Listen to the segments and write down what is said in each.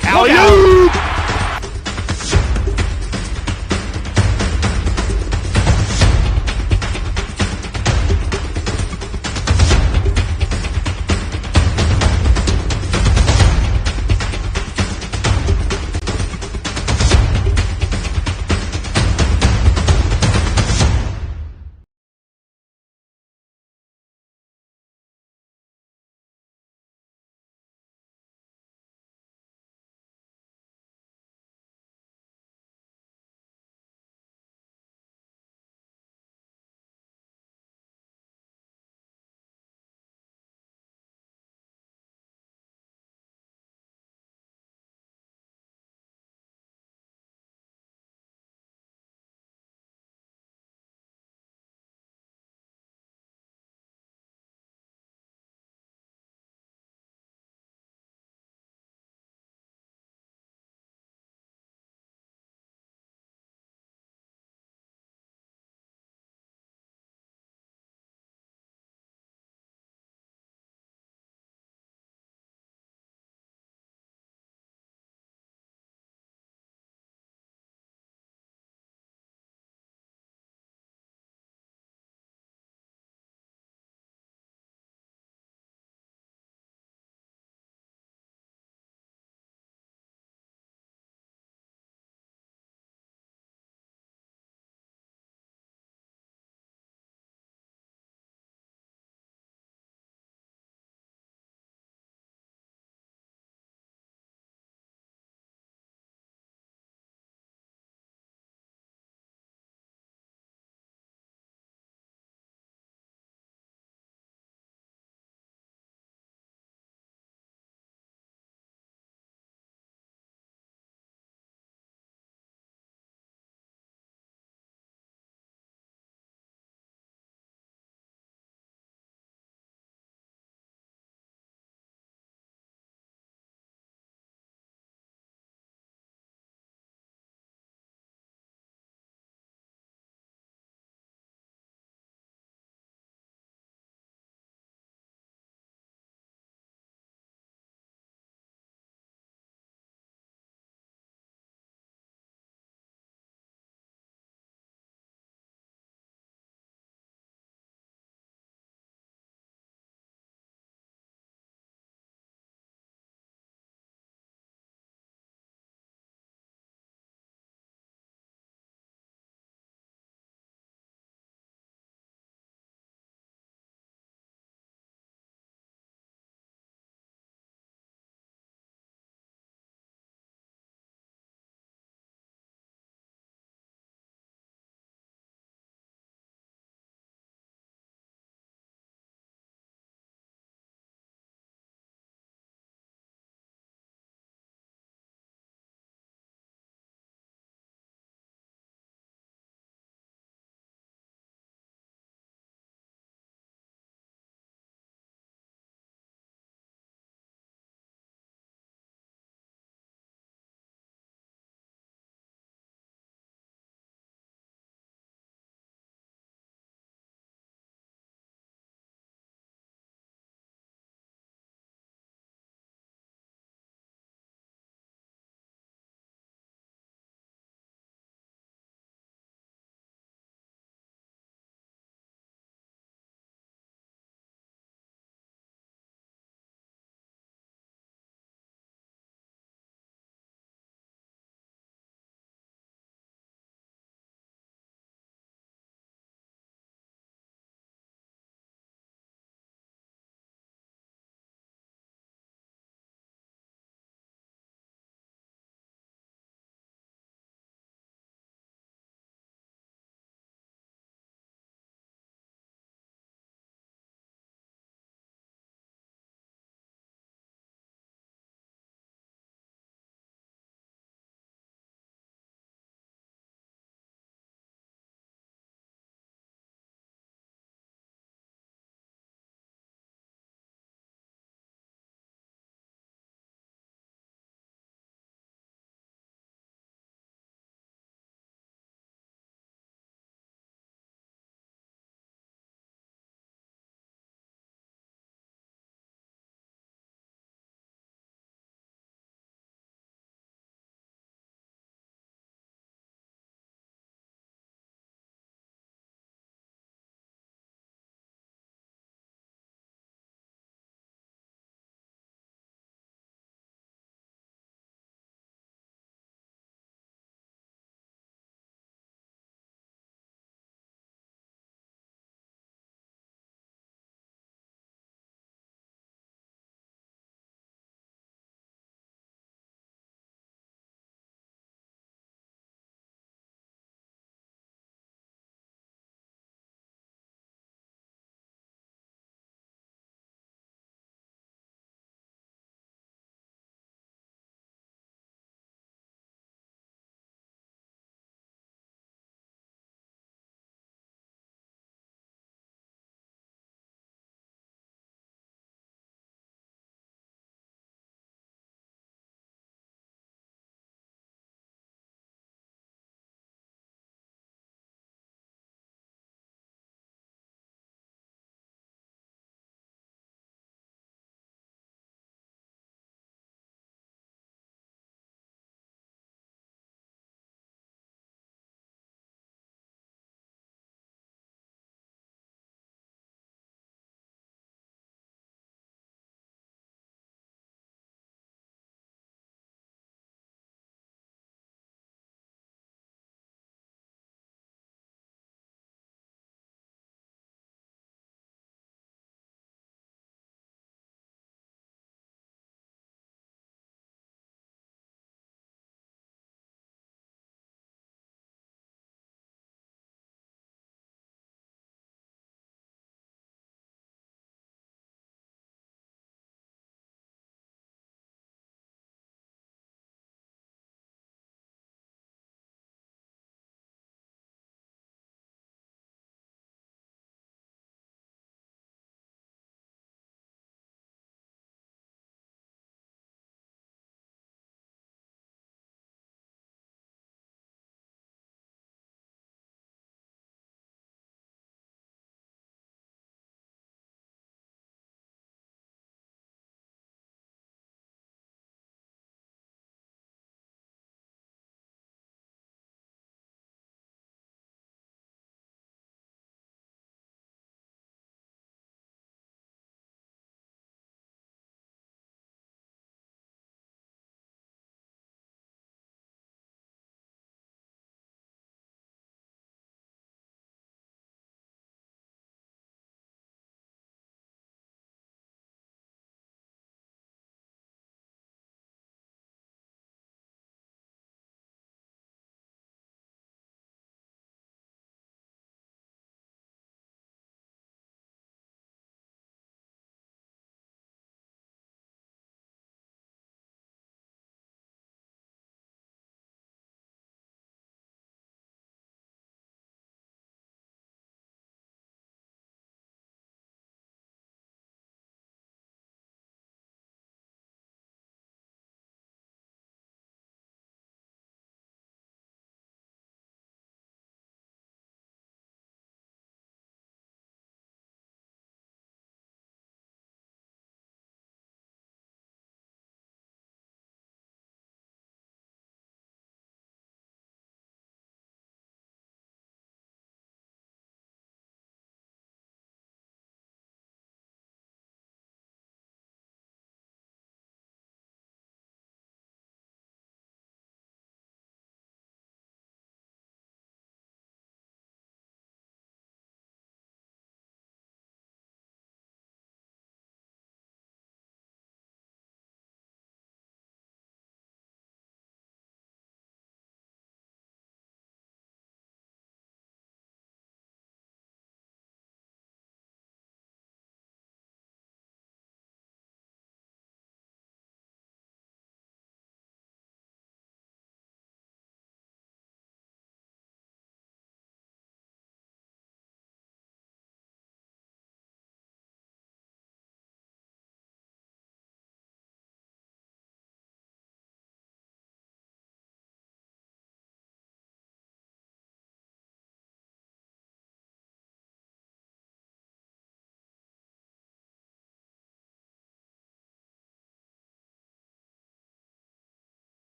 The alley-oop!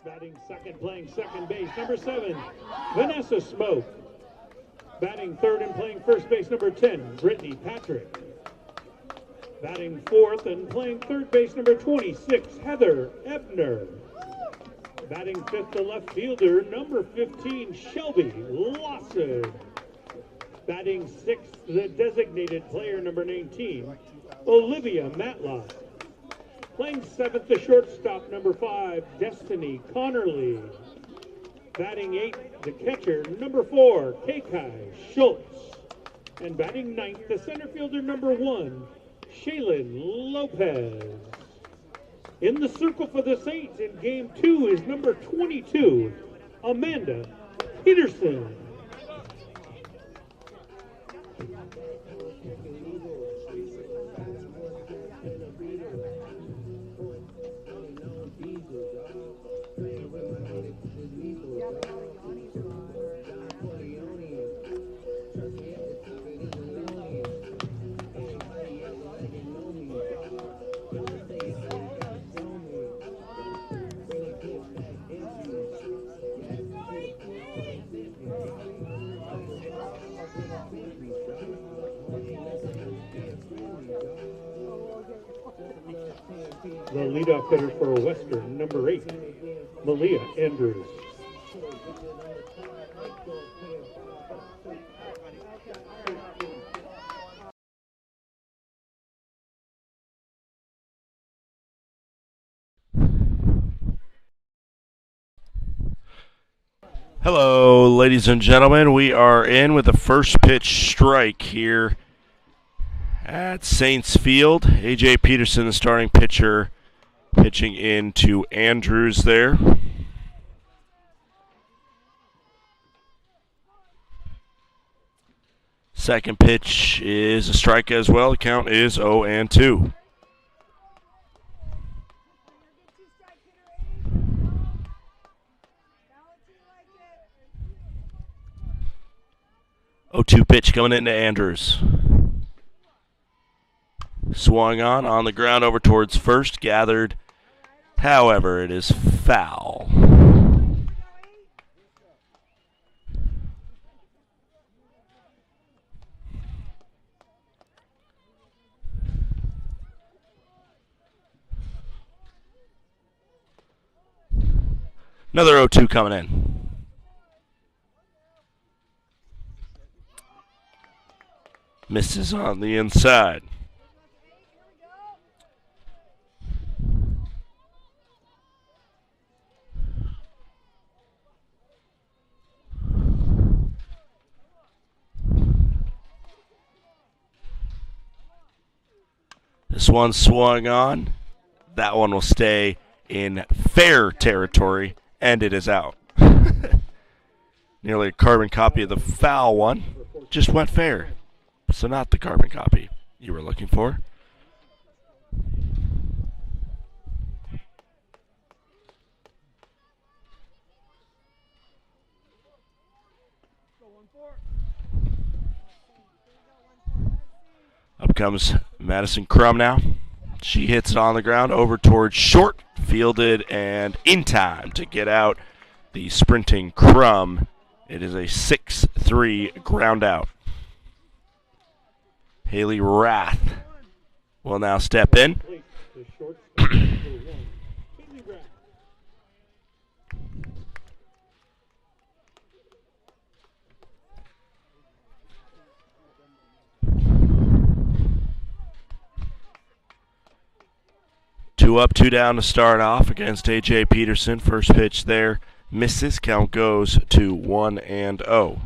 Batting second, playing second base, number 7, Vanessa Smoke. Batting third and playing first base, number 10, Brittany Patrick. Batting fourth and playing third base, number 26, Heather Ebner. Batting fifth, the left fielder, number 15, Shelby Lawson. Batting sixth, the designated player, number 19, Olivia Matlock. Playing seventh, the shortstop, number 5, Destiny Connerly. Batting eighth, the catcher, number 4, Kekai Schultz. And batting ninth, the center fielder, number 1, Shaylin Lopez. In the circle for the Saints in game 2 is number 22, Amanda Peterson. The leadoff hitter for Western, number 8, Malia Andrews. Hello, ladies and gentlemen. We are in with the first pitch strike here at Saints Field. A.J. Peterson, the starting pitcher, pitching in to Andrews there. Second pitch is a strike as well. The count is 0-2. Oh, 2 pitch coming into Andrews. Swung on the ground over towards first, gathered. However, it is foul. Another 0-2 coming in. Misses on the inside. This one swung on. That one will stay in fair territory, and it is out. Nearly a carbon copy of the foul one. Just went fair. So not the carbon copy you were looking for. Up comes Madison Crum now. She hits it on the ground over towards short, fielded, and in time to get out the sprinting Crum. It is a 6-3 ground out. Haley Rath will now step in. Two up, two down to start off against A.J. Peterson. First pitch there misses. Count goes to 1-0.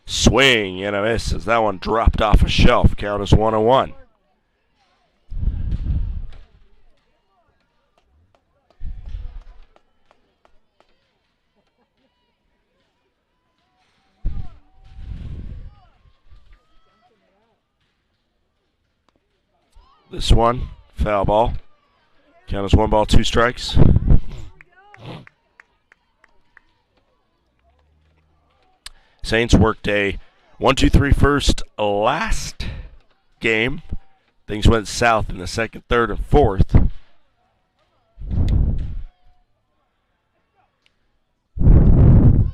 Swing and a miss as that one dropped off a shelf. Count is 1-1. This one, foul ball. Count is 1 ball, 2 strikes. Saints worked a 1, 2, 3 first, last game. Things went south in the second, third, and fourth.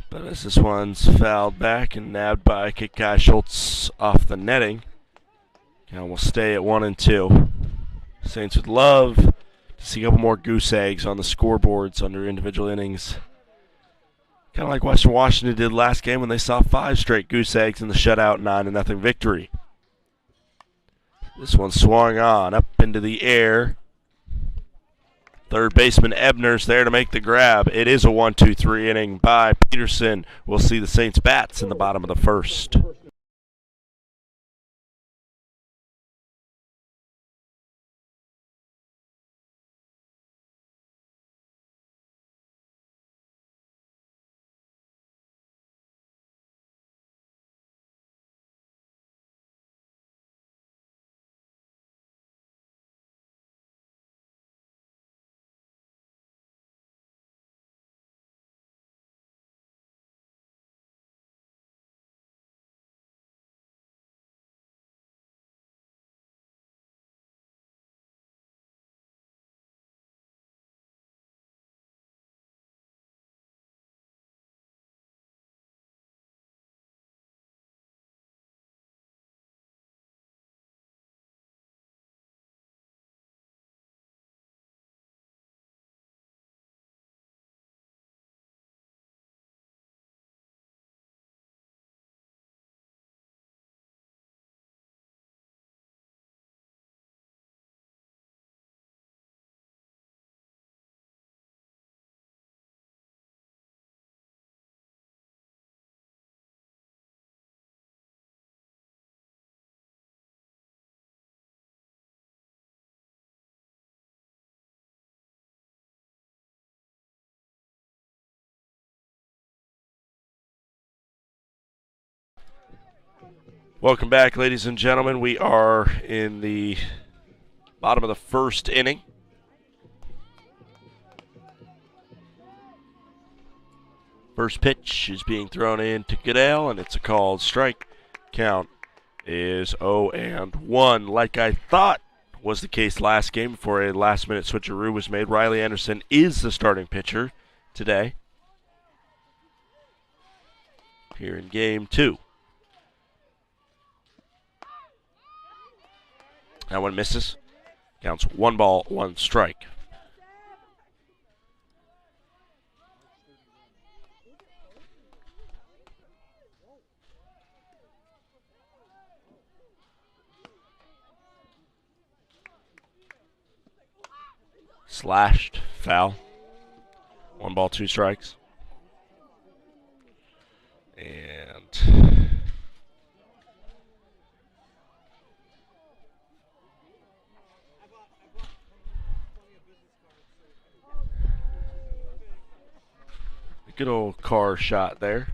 But as this one's fouled back and nabbed by Kikai Schultz off the netting, and we'll stay at 1 and 2. Saints would love to see a couple more goose eggs on the scoreboards under individual innings. Kind of like Western Washington did last game when they saw 5 straight goose eggs in the shutout 9-0 victory. This one swung on up into the air. Third baseman Ebner's there to make the grab. It is a 1-2-3 inning by Peterson. We'll see the Saints bats in the bottom of the first. Welcome back, ladies and gentlemen. We are in the bottom of the first inning. First pitch is being thrown in to Goodell, and it's a called strike. Count is 0-1. Like I thought was the case last game before a last-minute switcheroo was made. Riley Anderson is the starting pitcher today here in Game 2. That one misses. Counts 1 ball, 1 strike. Slashed, foul. 1 ball, 2 strikes. And good old car shot there.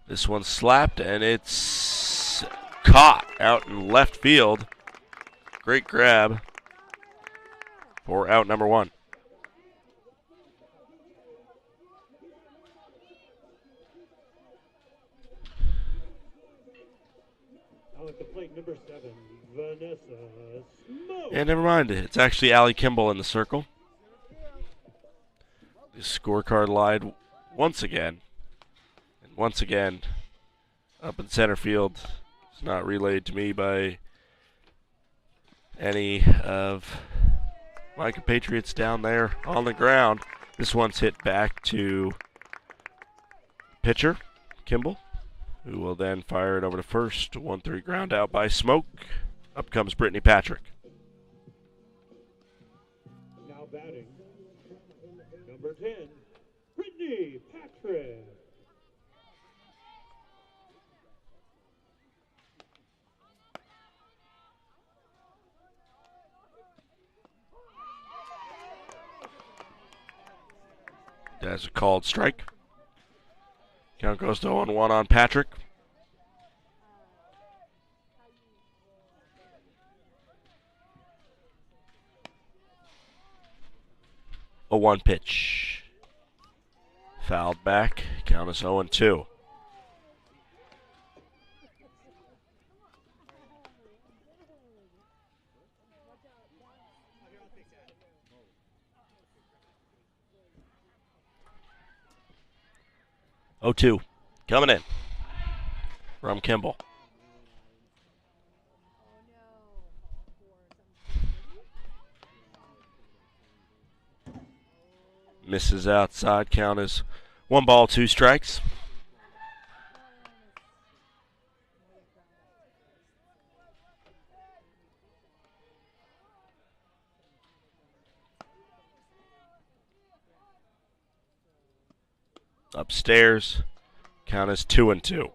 This one slapped, and it's caught out in left field. Great grab for out number 1. Now at the plate, number 7, Vanessa Smoke. And never mind, it's actually Allie Kimball in the circle. The scorecard lied once again. And once again, up in center field. It's not relayed to me by any of my compatriots down there on the ground. This one's hit back to pitcher, Kimball, who will then fire it over to first. 1-3 ground out by Smoke. Up comes Brittany Patrick. Now batting, number 10, Brittany Patrick. That's a called strike. Count goes to 0-1 on Patrick. A 1 pitch. Fouled back. Count is 0-2. 0-2 coming in from Kimball. Misses outside. Count is 1 ball, 2 strikes. Upstairs, count is 2-2.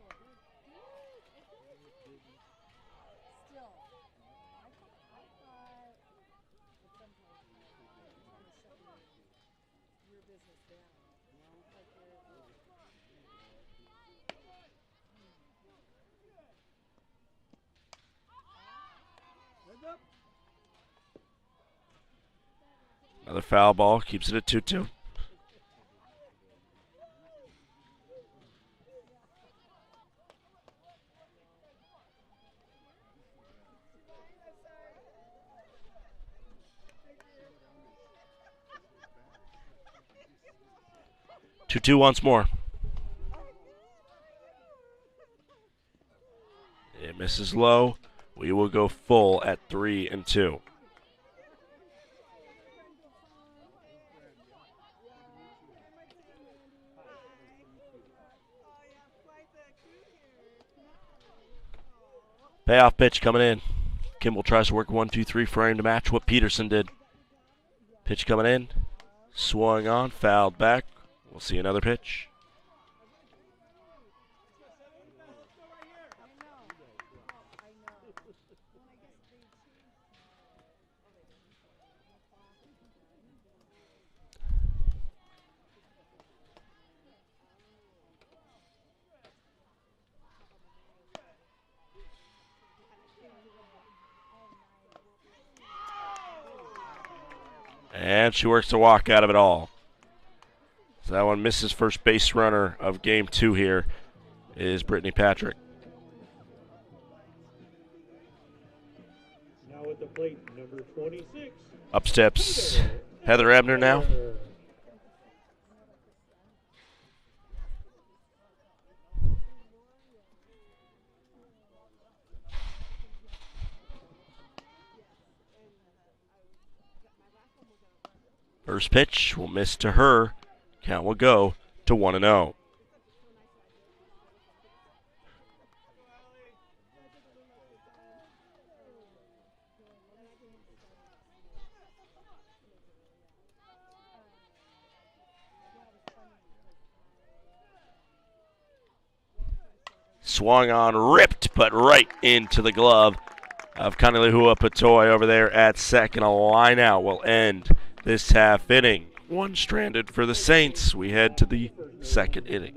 Another foul ball, keeps it at 2-2. Two once more. It misses low. We will go full at 3-2. Payoff pitch coming in. Kimball tries to work 1-2-3 frame to match what Peterson did. Pitch coming in. Swung on, fouled back. We'll see another pitch. And she works the walk out of it all. So that one misses. First base runner of game 2 here is Brittany Patrick. Now at the plate, number 26. Up steps Heather Ebner now. First pitch will miss to her. Count will go to 1-0. Swung on, ripped, but right into the glove of Kanilehua Patoy over there at second. A line out will end this half inning. One stranded for the Saints. We head to the second inning.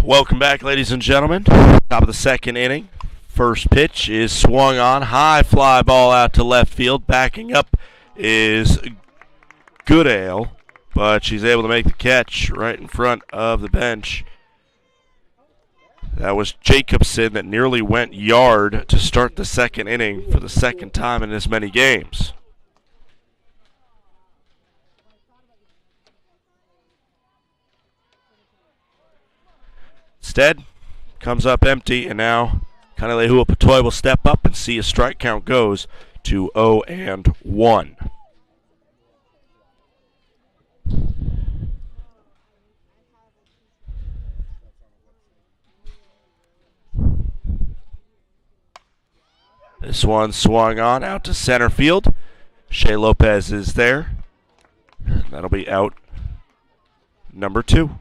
Welcome back, ladies and gentlemen. Top of the second inning. First pitch is swung on. High fly ball out to left field. Backing up is Goodale, but she's able to make the catch right in front of the bench. That was Jacobson that nearly went yard to start the second inning for the second time in as many games. Instead, comes up empty, and now Kanalehua Patoy will step up and see a strike count goes to 0-1. This one swung on out to center field. Shea Lopez is there. That'll be out number 2.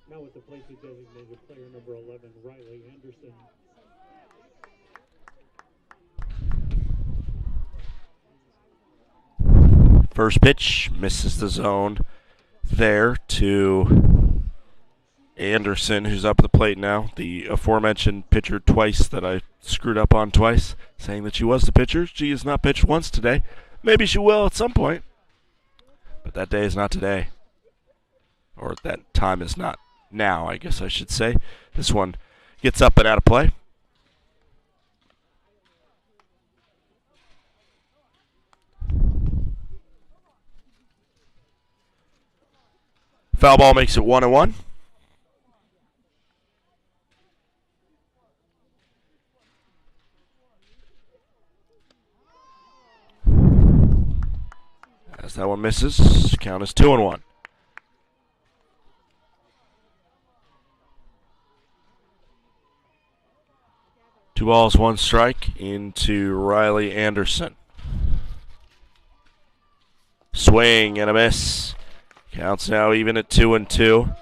Now with the plate, the designated player number 11, Riley Anderson. First pitch misses the zone there to Anderson, who's up at the plate now. The aforementioned pitcher twice that I screwed up on twice, saying that she was the pitcher. She has not pitched once today. Maybe she will at some point, but that day is not today. Or that time is not now, I guess I should say. This one gets up and out of play. Foul ball makes it 1-1. As that one misses, count is 2-1. Two balls, one strike into Riley Anderson. Swing and a miss. Counts now even at 2-2.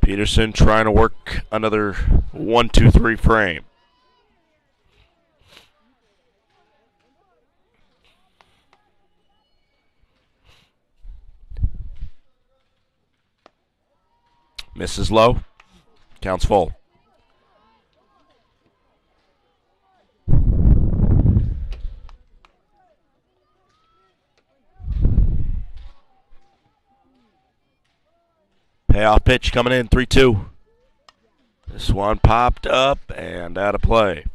Peterson trying to work another 1-2-3 frame. Misses low. Counts full. Payoff pitch coming in, 3-2. This one popped up and out of play.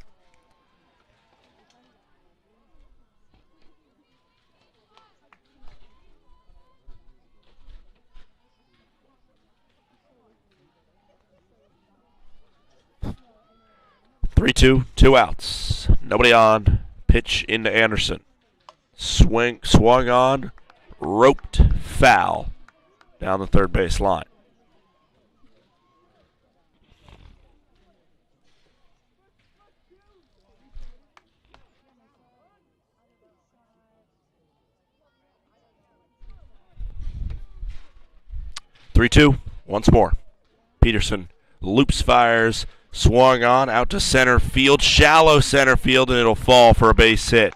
Three-two, 2 outs. Nobody on. Pitch into Anderson. Swung on, roped, foul down the third base line. 3-2, once more. Peterson loops, fires, swung on, out to center field, shallow center field, and it'll fall for a base hit.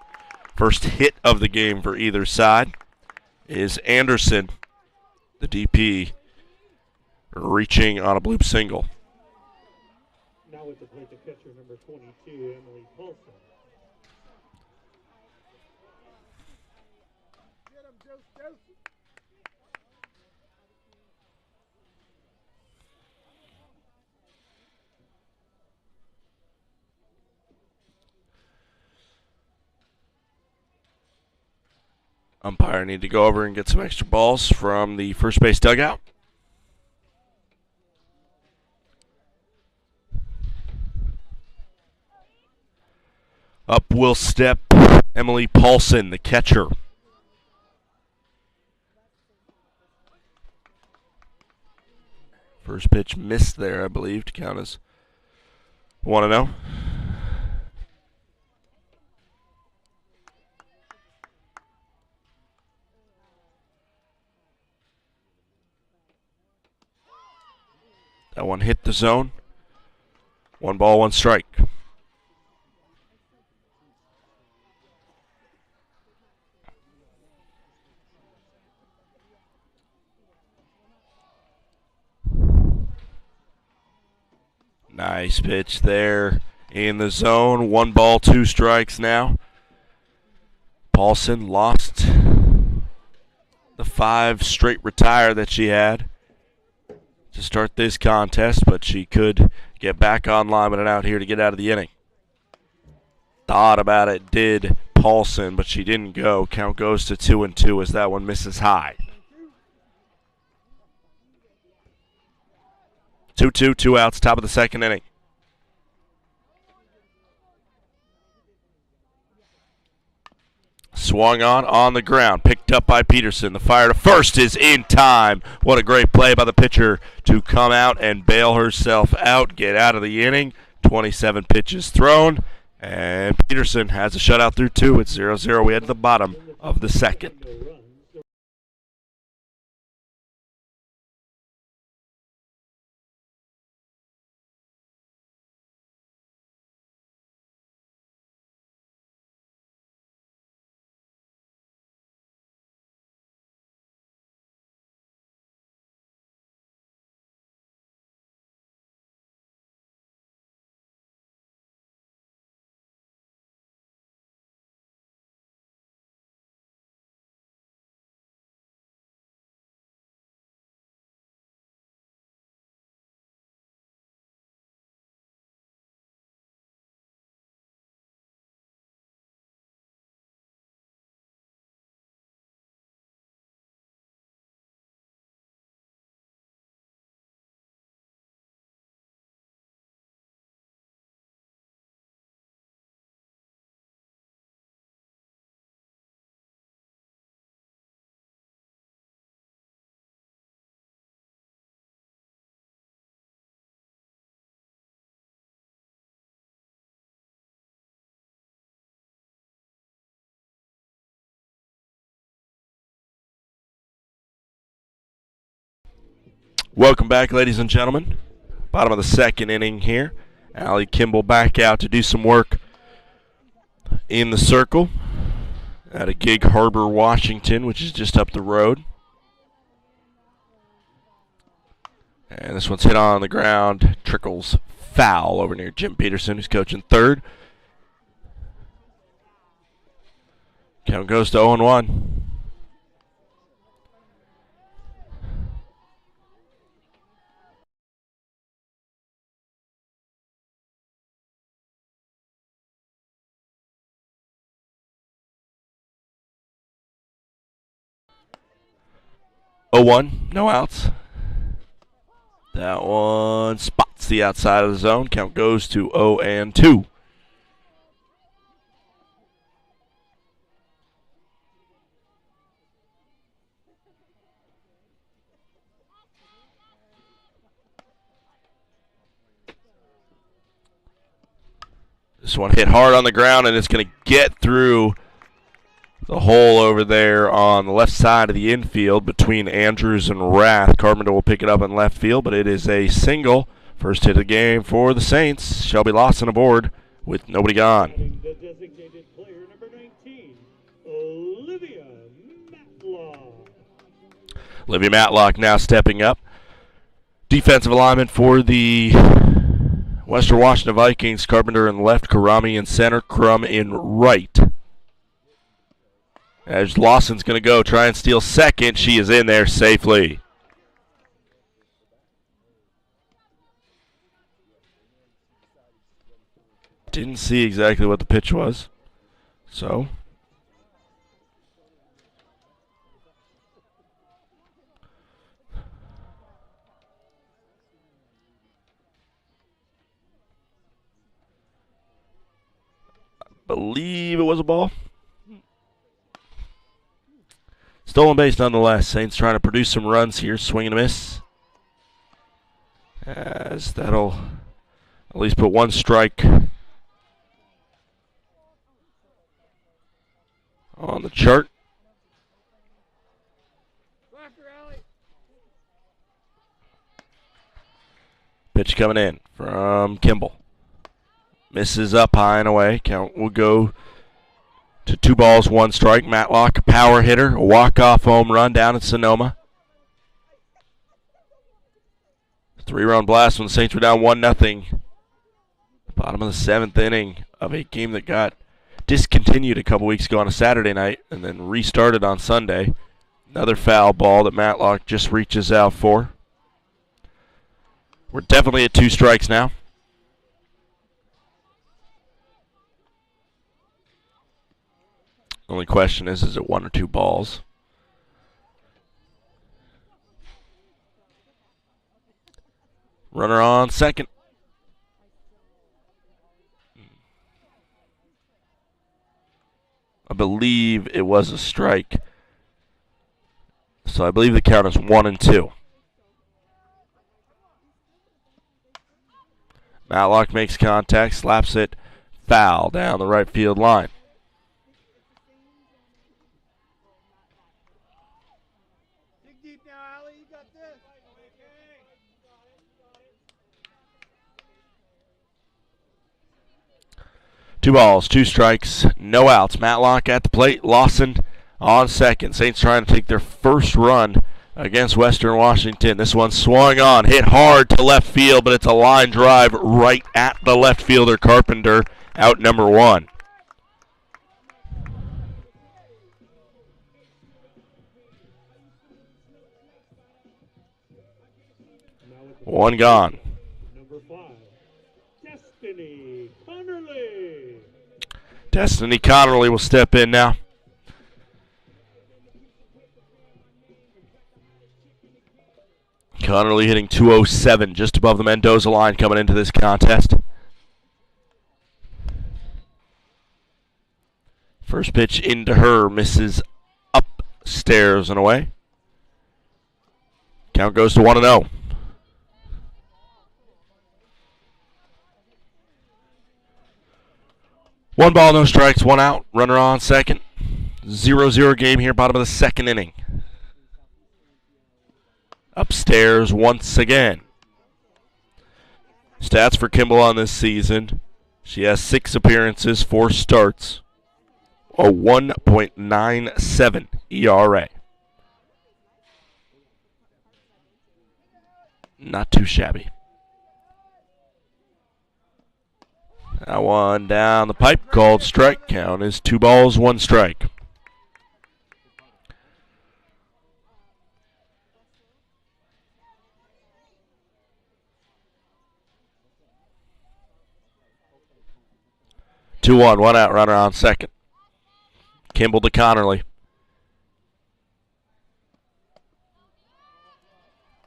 First hit of the game for either side is Anderson, the DP, reaching on a bloop single. Now with the plate, the catcher number 22, Emily Paulson. Umpire need to go over and get some extra balls from the first base dugout. Up will step Emily Paulson, the catcher. First pitch missed there, I believe, to count as 1-0. That one hit the zone. 1 ball, 1 strike. Nice pitch there in the zone. 1 ball, 2 strikes now. Paulson lost the 5 straight retire that she had to start this contest, but she could get back online with an out here to get out of the inning. Thought about it, did Paulson, but she didn't go. Count goes to 2-2 as that one misses high. 2-2, 2 outs, top of the second inning. Swung on the ground, picked up by Peterson. The fire to first is in time. What a great play by the pitcher to come out and bail herself out, get out of the inning. 27 pitches thrown, and Peterson has a shutout through 2. It's 0-0. We head to the bottom of the second. Welcome back, ladies and gentlemen. Bottom of the second inning here. Allie Kimball back out to do some work in the circle at a Gig Harbor, Washington, which is just up the road. And this one's hit on the ground. Trickles foul over near Jim Peterson, who's coaching third. Count goes to 0-1. No outs. That one spots the outside of the zone. Count goes to 0-2. This one hit hard on the ground, and it's going to get through the hole over there on the left side of the infield between Andrews and Rath. Carpenter will pick it up in left field, but it is a single. First hit of the game for the Saints. Shelby Lawson aboard with nobody gone. The designated player, number 19, Olivia Matlock. Olivia Matlock now stepping up. Defensive alignment for the Western Washington Vikings. Carpenter in left, Karami in center, Crum in right. As Lawson's going to go try and steal second, she is in there safely. Didn't see exactly what the pitch was, so I believe it was a ball. Stolen base nonetheless. Saints trying to produce some runs here. Swing and a miss. As that'll at least put one strike on the chart. Pitch coming in from Kimball. Misses up high and away. Count will go to 2 balls, 1 strike. Matlock, a power hitter, a walk-off home run down in Sonoma. 3-run blast when the Saints were down 1-0 Bottom of the 7th inning of a game that got discontinued a couple weeks ago on a Saturday night and then restarted on Sunday. Another foul ball that Matlock just reaches out for. We're definitely at 2 strikes now. Only question is it 1 or 2 balls? Runner on second. I believe it was a strike. So I believe the count is 1 and 2. Matlock makes contact, slaps it foul down the right field line. Dig deep now, Allie. You got this. 2 balls, 2 strikes, no outs. Matlock at the plate, Lawson on second. Saints trying to take their first run against Western Washington. This one swung on, hit hard to left field, but it's a line drive right at the left fielder, Carpenter, out number 1. One gone. Number 5, Destiny Connerly. Destiny Connerly will step in now. Connerly hitting .207, just above the Mendoza line coming into this contest. First pitch into her, misses upstairs and away. Count goes to 1-0. One ball, no strikes, 1 out. Runner on second. 0-0 game here, bottom of the 2nd inning. Upstairs once again. Stats for Kimball on this season. She has 6 appearances, 4 starts. A 1.97 ERA. Not too shabby. That one down the pipe, called strike. Count is 2 balls, 1 strike. Two one, 1 out, runner on second. Kimball to Connerly.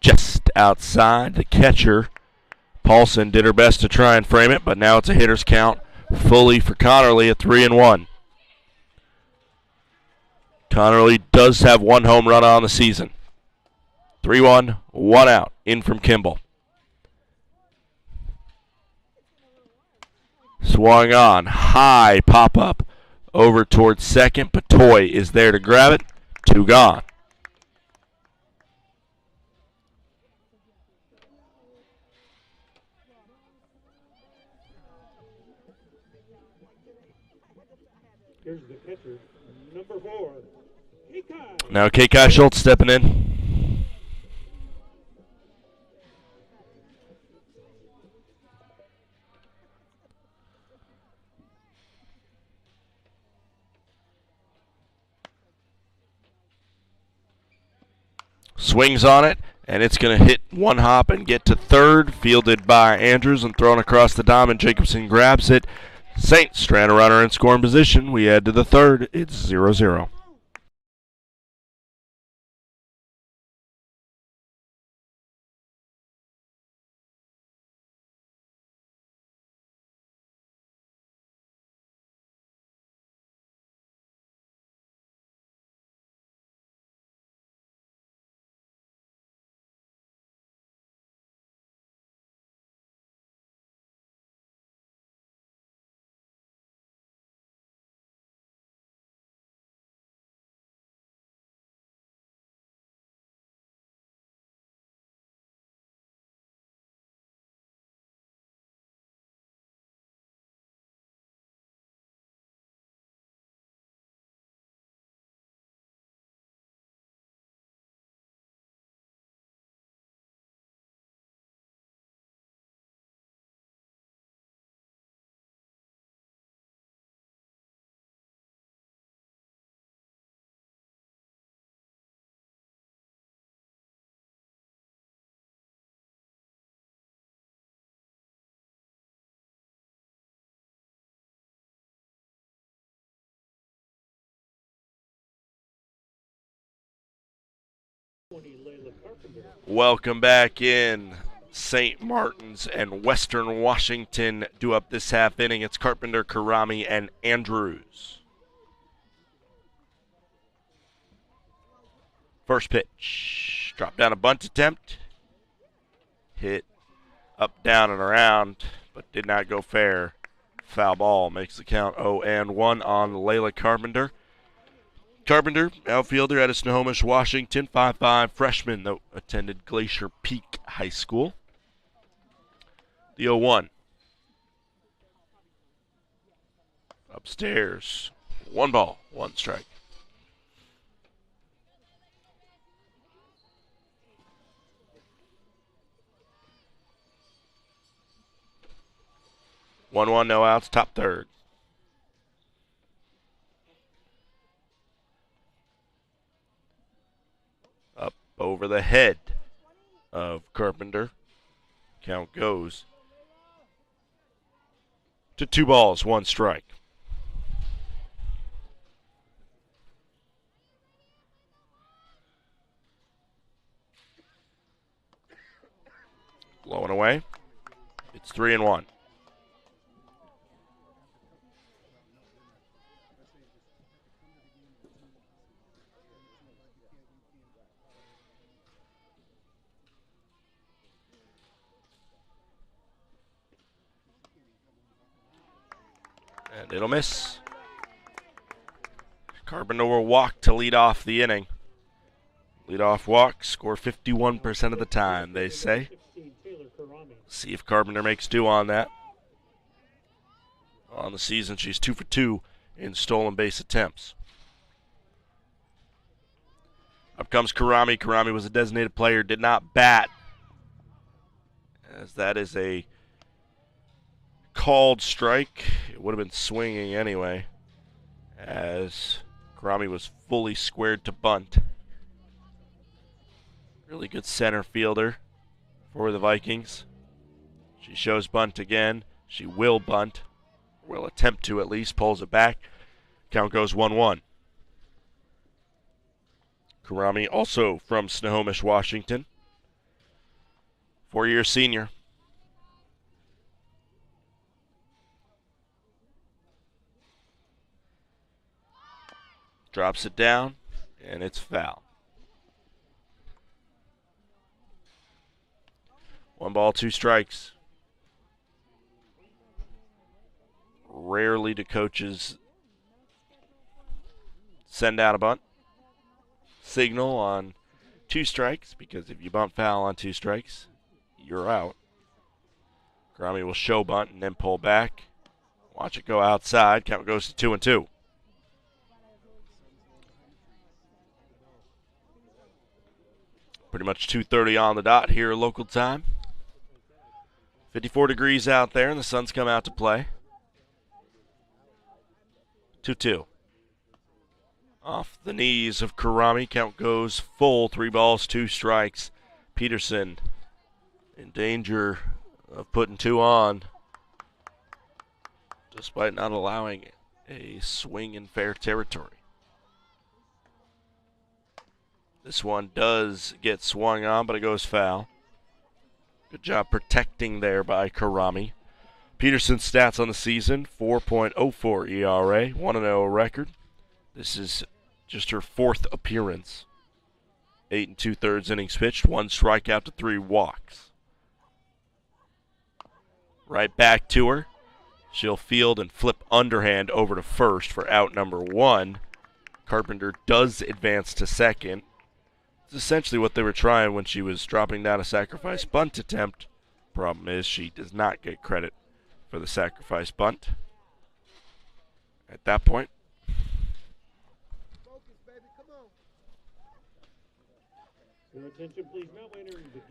Just outside the catcher. Paulson did her best to try and frame it, but now it's a hitter's count fully for Connerly at 3-1. Connerly does have 1 home run on the season. 3-1, 1 out, in from Kimball. Swung on, high pop-up over towards second. Patoy is there to grab it. 2 gone. Here's the catcher, number 4, Kekai. Now Kekai Schultz stepping in. Swings on it, and it's going to hit 1 hop and get to third. Fielded by Andrews and thrown across the diamond. Jacobson grabs it. Saints strand a runner in scoring position. We head to the 3rd. It's 0-0. 20, Layla Carpenter. Welcome back in. St. Martin's and Western Washington do up this half inning. It's Carpenter, Karami, and Andrews. First pitch. Drop down a bunt attempt. Hit up, down, and around, but did not go fair. Foul ball makes the count 0-1 on Layla Carpenter. Carpenter, outfielder out of Snohomish, Washington, 5'5", freshman that attended Glacier Peak High School. The 0-1. Upstairs. 1 ball, 1 strike. One, no outs, top third. Up over the head of Carpenter. Count goes to 2 balls, 1 strike. Blowing away. It's 3-1. And it'll miss. Carpenter will walk to lead off the inning. Lead off walk, score 51% of the time, they say. See if Carpenter makes do on that. On the season, she's 2 for 2 in stolen base attempts. Up comes Karami. Karami was a designated player, did not bat, as that is a called strike. It would have been swinging anyway, as Karami was fully squared to bunt. Really good center fielder for the Vikings. She shows bunt again. She will bunt, will attempt to at least, pulls it back. Count goes 1-1. Karami, also from Snohomish, Washington. 4-year senior. Drops it down, and it's foul. 1 ball, 2 strikes. Rarely do coaches send out a bunt signal on 2 strikes, because if you bunt foul on 2 strikes, you're out. Karami will show bunt and then pull back. Watch it go outside. Count goes to 2-2. Pretty much 2:30 on the dot here local time. 54 degrees out there, and the sun's come out to play. 2-2. Off the knees of Karami. Count goes full. 3 balls, 2 strikes. Peterson in danger of putting 2 on, despite not allowing a swing in fair territory. This one does get swung on, but it goes foul. Good job protecting there by Karami. Peterson's stats on the season: 4.04 ERA, 1-0 record. This is just her 4th appearance. 8 2/3 innings pitched, 1 strikeout to 3 walks. Right back to her. She'll field and flip underhand over to first for out number 1. Carpenter does advance to second. It's essentially what they were trying when she was dropping down a sacrifice bunt attempt. Problem is, she does not get credit for the sacrifice bunt at that point.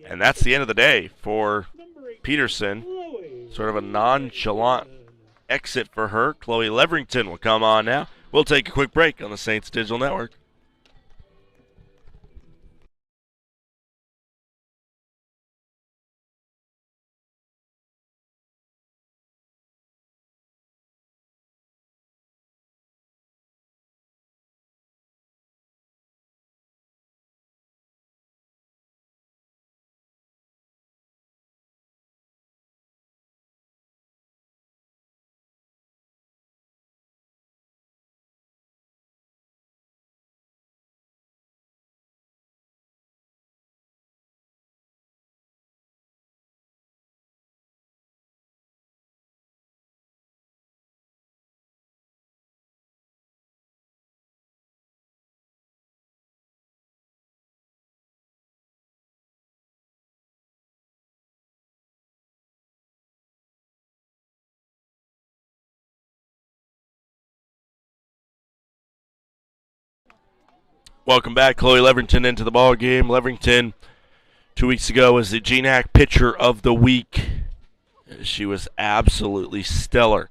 And that's the end of the day for Peterson. Sort of a nonchalant exit for her. Chloe Leverington will come on now. We'll take a quick break on the Saints Digital Network. Welcome back. Chloe Leverington into the ball game. Leverington 2 weeks ago was the GNAC Pitcher of the Week. She was absolutely stellar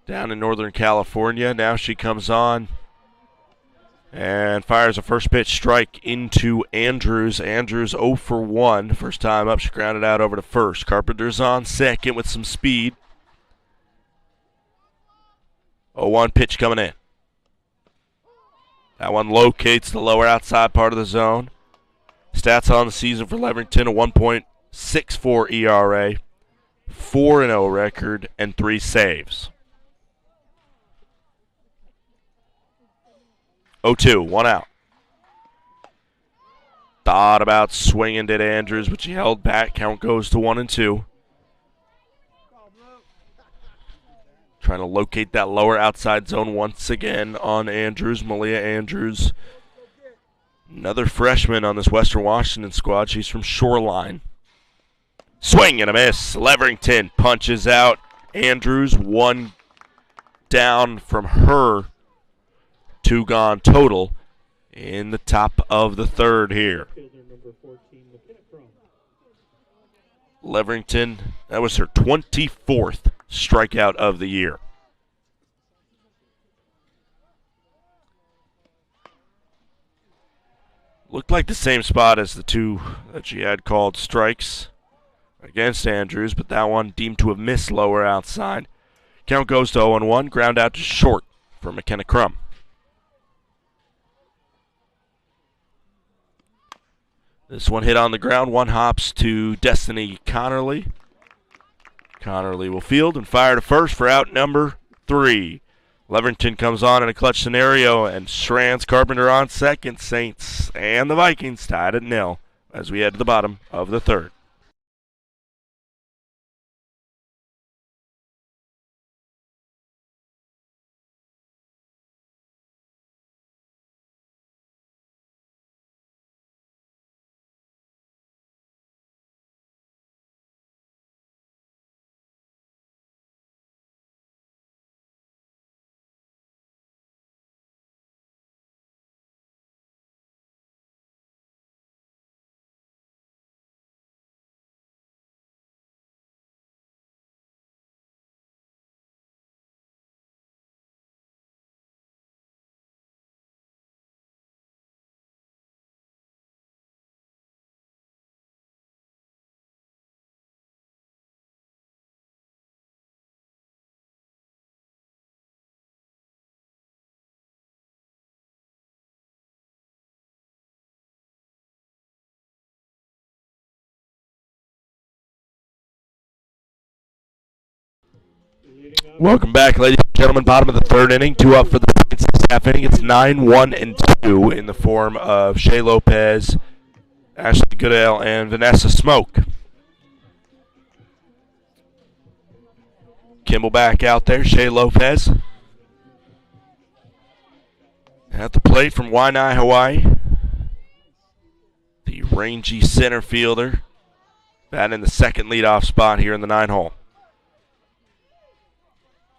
down in Northern California. Now she comes on and fires a first pitch strike into Andrews. Andrews 0 for 1. First time up, she grounded out over to first. Carpenter's on second with some speed. 0-1 pitch coming in. That one locates the lower outside part of the zone. Stats on the season for Leverington, a 1.64 ERA, 4-0 record, and 3 saves. 0-2, 1 out. Thought about swinging, did Andrews, but she held back. Count goes to 1-2. Trying to locate that lower outside zone once again on Andrews, Malia Andrews. Another freshman on this Western Washington squad. She's from Shoreline. Swing and a miss. Leverington punches out Andrews. 1 down from her. 2 gone total in the top of the third here. Leverington, that was her 24th strikeout of the year. Looked like the same spot as the 2 that she had called strikes against Andrews, but that one deemed to have missed lower outside. Count goes to 0-1, ground out to short for McKenna Crum. This one hit on the ground, 1 hops to Destiny Connerly. Connerly will field and fire to first for out number 3. Leverington comes on in a clutch scenario, and Schranz Carpenter on second. Saints and the Vikings tied at 0 as we head to the bottom of the third. Welcome back, ladies and gentlemen. Bottom of the third inning. 2 up for the Saints this half inning. It's 9-1-2 in the form of Shea Lopez, Ashley Goodale, and Vanessa Smoke. Kimball back out there. Shea Lopez at the plate from Waianae, Hawaii. The rangy center fielder batting in the second leadoff spot here in the 9-hole.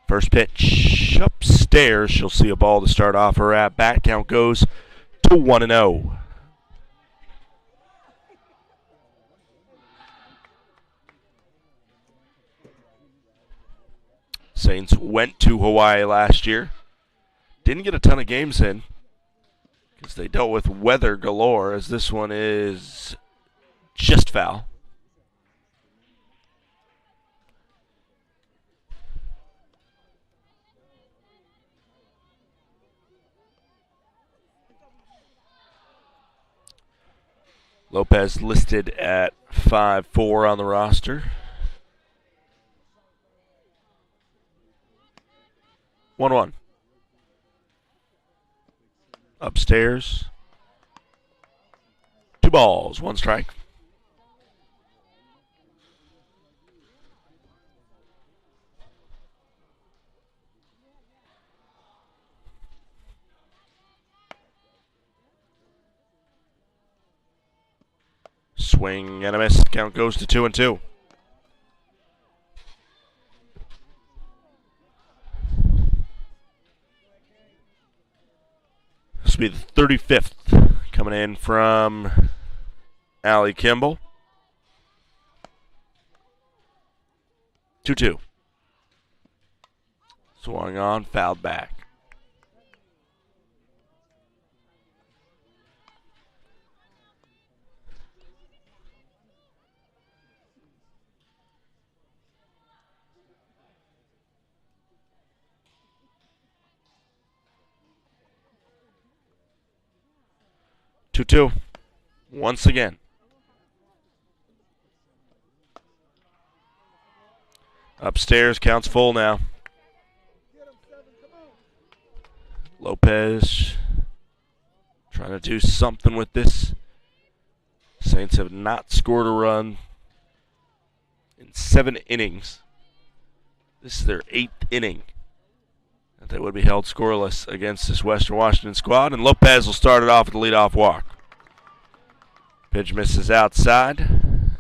First pitch upstairs. She'll see a ball to start off her at bat. Count goes to 1-0. Saints went to Hawaii last year. Didn't get a ton of games in because they dealt with weather galore, as this one is just foul. Lopez listed at 5'4" on the roster. 1-1. Upstairs. 2 balls, 1 strike. Swing and a miss. Count goes to 2-2. This will be the 35th coming in from Allie Kimball. 2-2. Swung on, fouled back. Two. Once again. Upstairs, counts full now. Lopez trying to do something with this. Saints have not scored a run in 7 innings. This is their 8th inning that they would be held scoreless against this Western Washington squad. And Lopez will start it off with the leadoff walk. Pitch misses outside,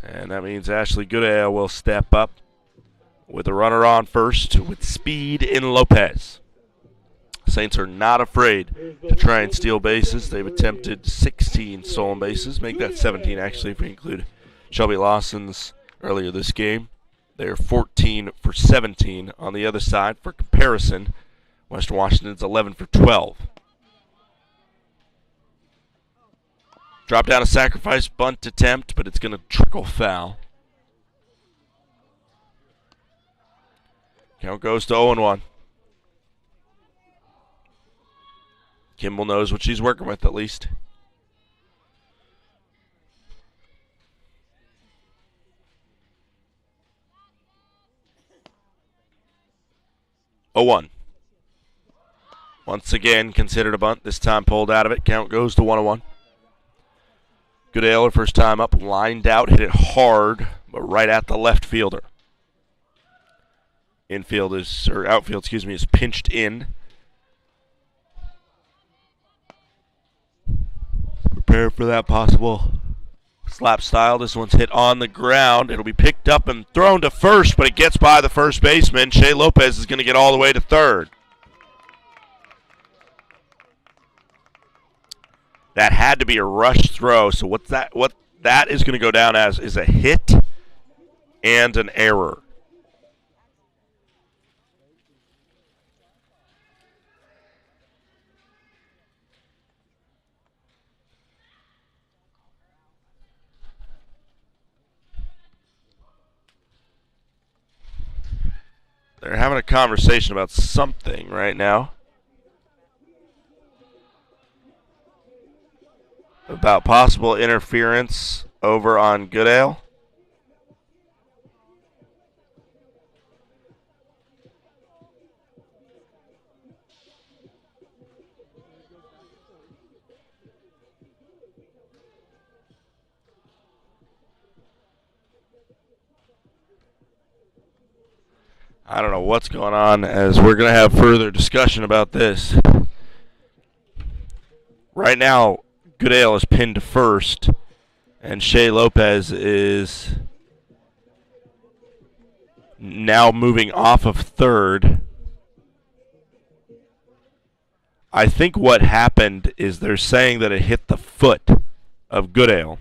and that means Ashley Goodale will step up with a runner on first with speed in Lopez. Saints are not afraid to try and steal bases. They've attempted 16 stolen bases, make that 17 actually if we include Shelby Lawson's earlier this game. They're 14 for 17 on the other side. For comparison, Western Washington's 11 for 12. Drop down a sacrifice bunt attempt, but it's going to trickle foul. Count goes to 0-1. Kimball knows what she's working with at least. One. Once again, considered a bunt. This time pulled out of it. Count goes to 1-1. Goodale, her first time up, lined out, hit it hard, but right at the left fielder. Outfield, is pinched in. Prepare for that possible slap style. This one's hit on the ground. It'll be picked up and thrown to first, but it gets by the first baseman. Shea Lopez is going to get all the way to third. That had to be a rush throw. So what that is going to go down as is a hit and an error. They're having a conversation about something right now. About possible interference over on Goodale. I don't know what's going on, as we're going to have further discussion about this. Right now, Goodale is pinned to first, and Shea Lopez is now moving off of third. I think what happened is they're saying that it hit the foot of Goodale.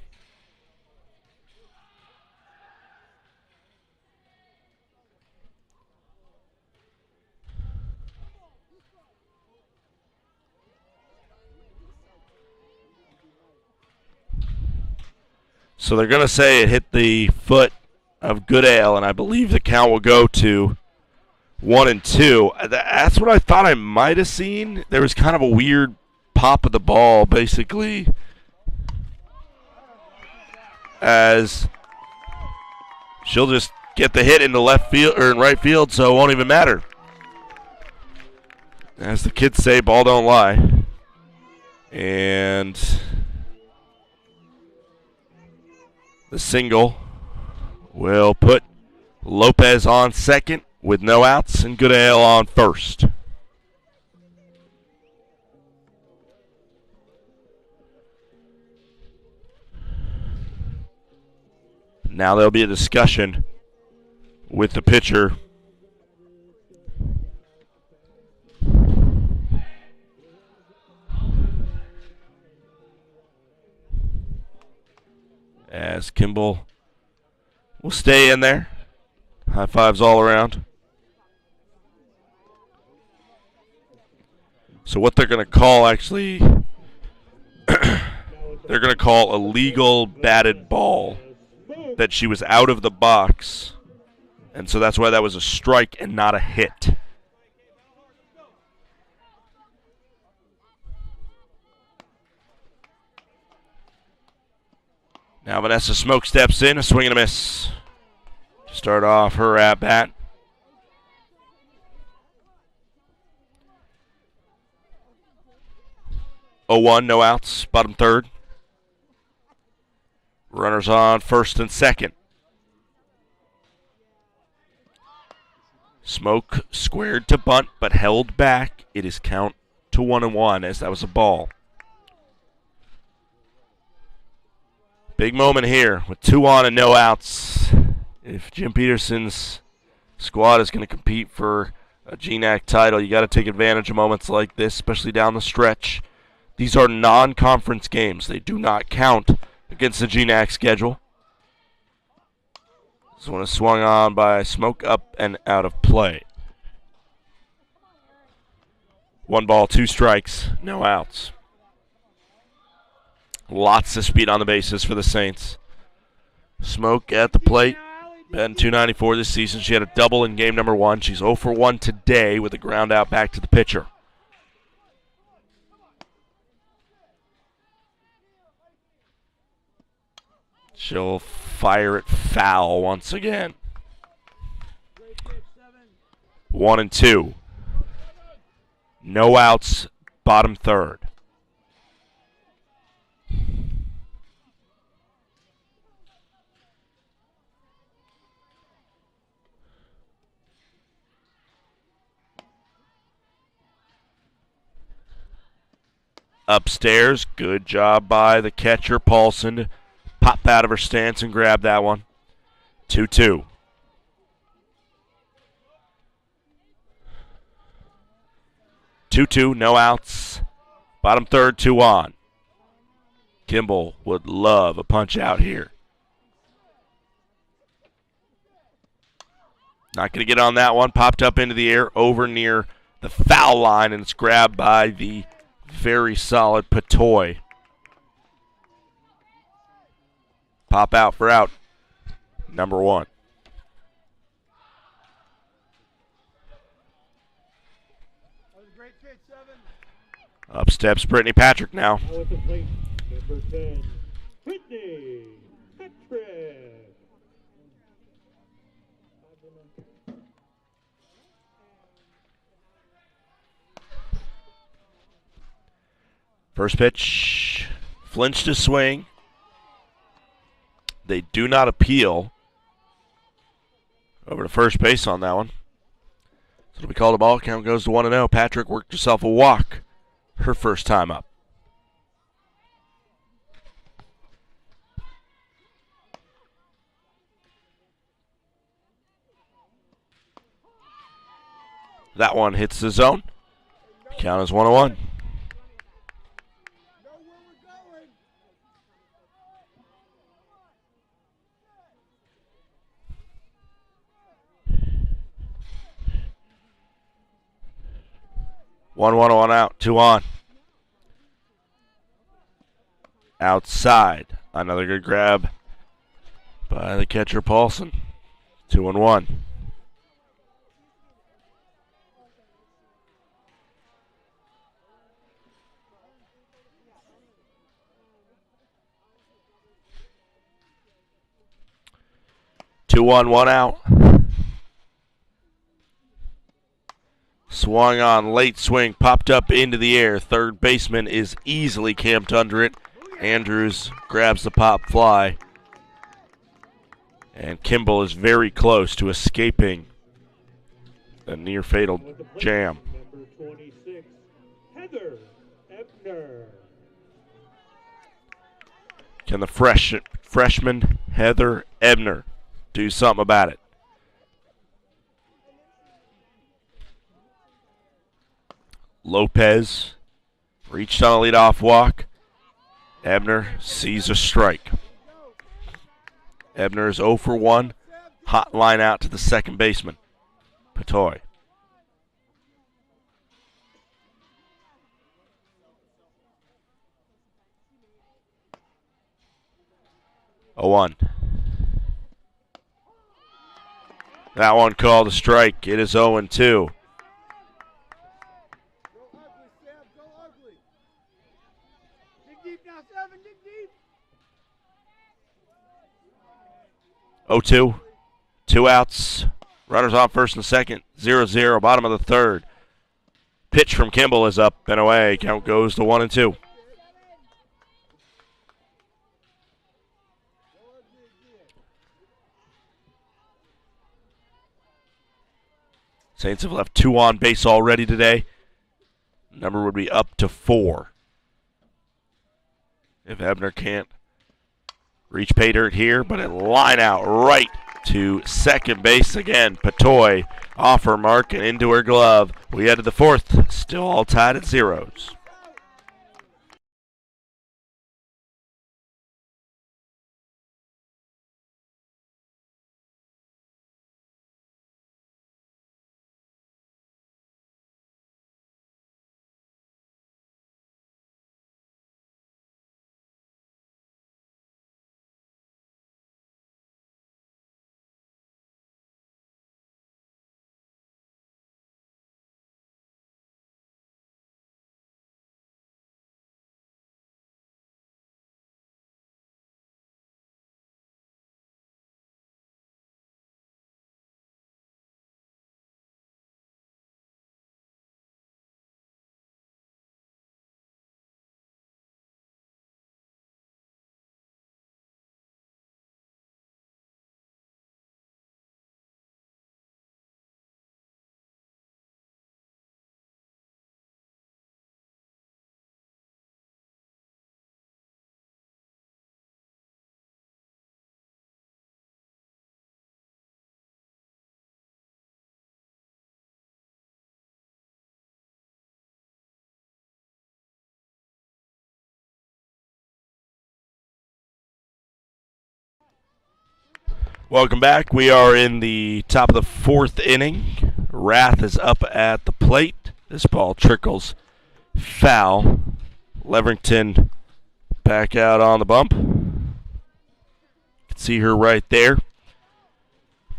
So they're going to say it hit the foot of Goodale, and I believe the count will go to 1-2. That's what I thought I might have seen. There was kind of a weird pop of the ball, basically, as she'll just get the hit into left field or in right field, so it won't even matter. As the kids say, ball don't lie. And the single will put Lopez on second with no outs and Goodale on first. Now there'll be a discussion with the pitcher. as Kimball will stay in there. High fives all around. So what they're going to call, actually, they're going to call a legal batted ball, that she was out of the box. And so that's why that was a strike and not a hit. Now Vanessa Smoke steps in, a swing and a miss. To start off her at-bat. Oh, 1, no outs, bottom third. Runners on first and second. Smoke squared to bunt, but held back. It is count to 1-1 as that was a ball. Big moment here with 2 on and no outs. If Jim Peterson's squad is going to compete for a GNAC title, you got to take advantage of moments like this, especially down the stretch. These are non-conference games. They do not count against the GNAC schedule. This one is swung on by Smoke, up and out of play. 1 ball, 2 strikes, no outs. Lots of speed on the bases for the Saints. Smoke at the plate. Batting .294 this season. She had a double in game number 1. She's 0 for 1 today with a ground out back to the pitcher. She'll fire it foul once again. 1-2. No outs, bottom third. Upstairs, good job by the catcher, Paulson. Pop out of her stance and grab that one. 2-2. No outs. Bottom third, 2 on. Kimball would love a punch out here. Not going to get on that one. Popped up into the air over near the foul line, and it's grabbed by the very solid Patoy. Pop out for out. Number 1. Up steps Brittany Patrick now. Now at the plate, number 10, Brittany Patrick. First pitch, flinched to swing. They do not appeal. Over to first base on that one. So it'll be called a ball. Count goes to 1-0. Patrick worked herself a walk her first time up. That one hits the zone. Count is 1-1. One out, 2 on. Outside. Another good grab by the catcher, Paulson. 2-1. Two on, 1 out. Swung on, late swing, popped up into the air. Third baseman is easily camped under it. Andrews grabs the pop fly. And Kimball is very close to escaping a near fatal jam. Number 26, Heather Ebner. Can the freshman Heather Ebner do something about it? Lopez reached on a leadoff walk. Ebner sees a strike. Ebner is 0 for 1. Hot line out to the second baseman, Patoy. A 1. That one called a strike. It is 0 and 2. Go ugly, Sam. Go ugly. Dig deep now, 7. Dig deep. 0-2. 2 outs. Runners on first and second. 0-0. Bottom of the third. Pitch from Kimball is up and away. Count goes to 1 and 2. Saints have left 2 on base already today. Number would be up to 4. If Ebner can't reach pay dirt here, but a line out right to second base again. Patoy off her mark and into her glove. We head to the 4th, still all tied at 0s. Welcome back. We are in the top of the 4th inning. Rath is up at the plate. This ball trickles foul. Leverington back out on the bump. You can see her right there.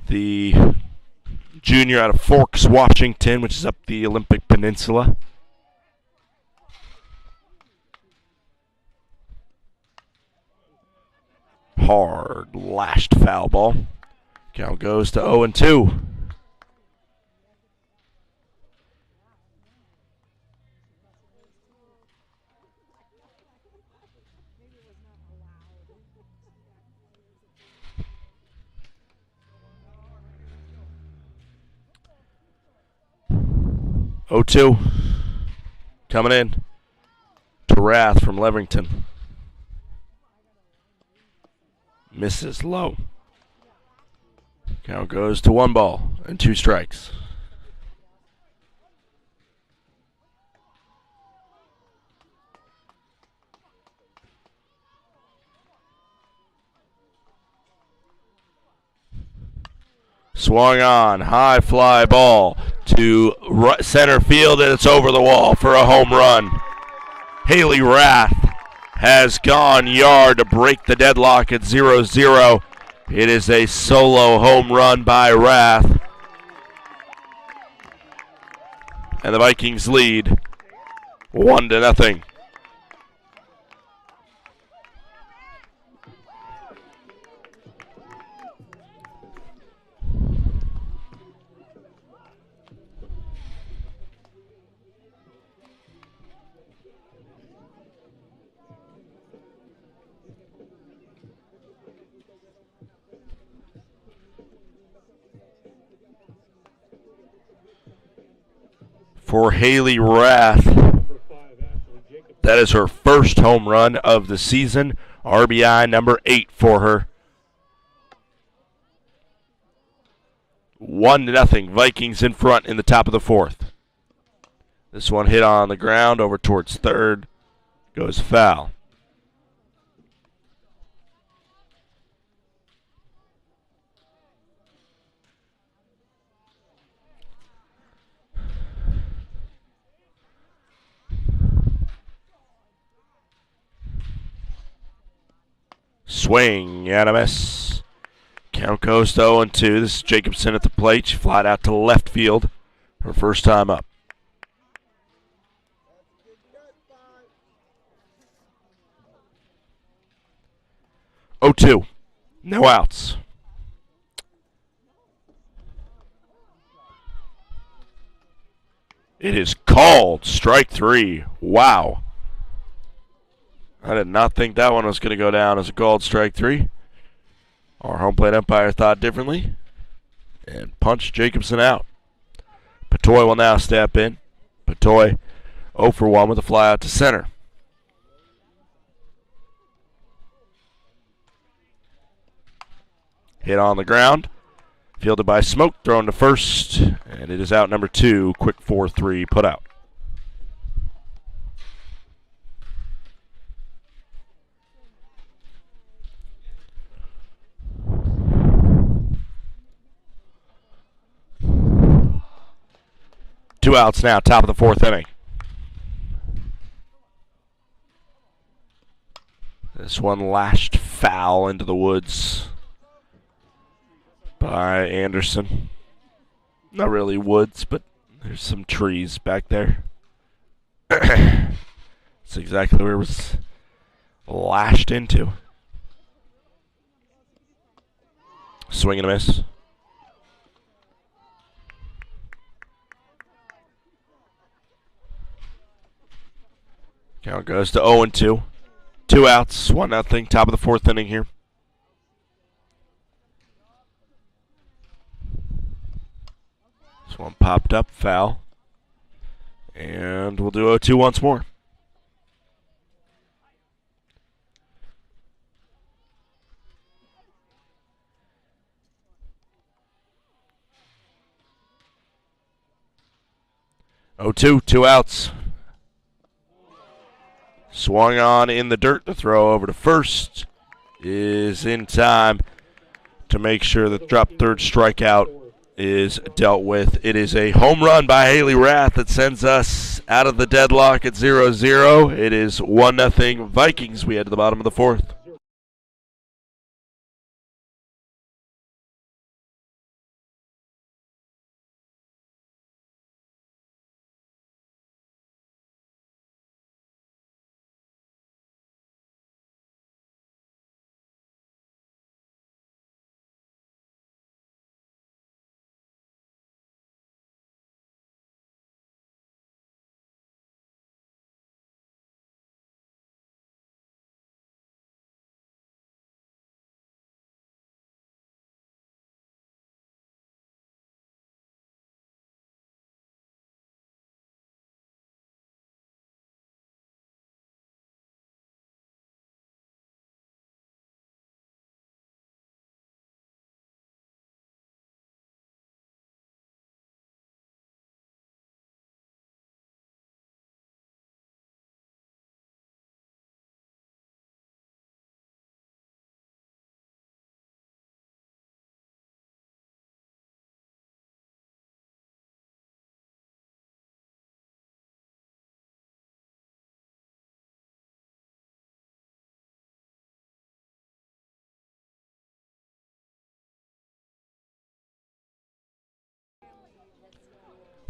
The junior out of Forks, Washington, which is up the Olympic Peninsula. Hard lashed foul ball. Count goes to 0 and 2. Oh, 2 coming in to Rath from Leverington. Misses low. Count goes to 1 ball and 2 strikes. Swung on, high fly ball to center field, and it's over the wall for a home run. Haley Rath has gone yard to break the deadlock at 0-0. It is a solo home run by Rath. And the Vikings lead 1-0. For Haley Rath, that is her first home run of the season. RBI number 8 for her. 1-0. Vikings in front in the top of the 4th. This one hit on the ground over towards third. Goes foul. Swing and a miss. Count goes to 0-2. This is Jacobson at the plate. She flied out to left field. Her first time up. 0-2. No outs. It is called strike 3. Wow. I did not think that one was going to go down as a called strike 3. Our home plate umpire thought differently and punched Jacobson out. Patoy will now step in. Patoy 0 for 1 with a fly out to center. Hit on the ground. Fielded by Smoke, thrown to first, and it is out number 2. Quick 4-3 put out. Two outs now, top of the 4th inning. This one lashed foul into the woods by Anderson. Not really woods, but there's some trees back there. That's exactly where it was lashed into. Swing and a miss. Count goes to 0-2. 2 outs, 1-0, top of the 4th inning here. This one popped up, foul. And we'll do 0-2 once more. Oh, 2 outs. Swung on in the dirt. The throw over to first is in time to make sure the drop third strikeout is dealt with. It is a home run by Haley Rath that sends us out of the deadlock at 0-0. It is 1-0 Vikings. We head to the bottom of the 4th.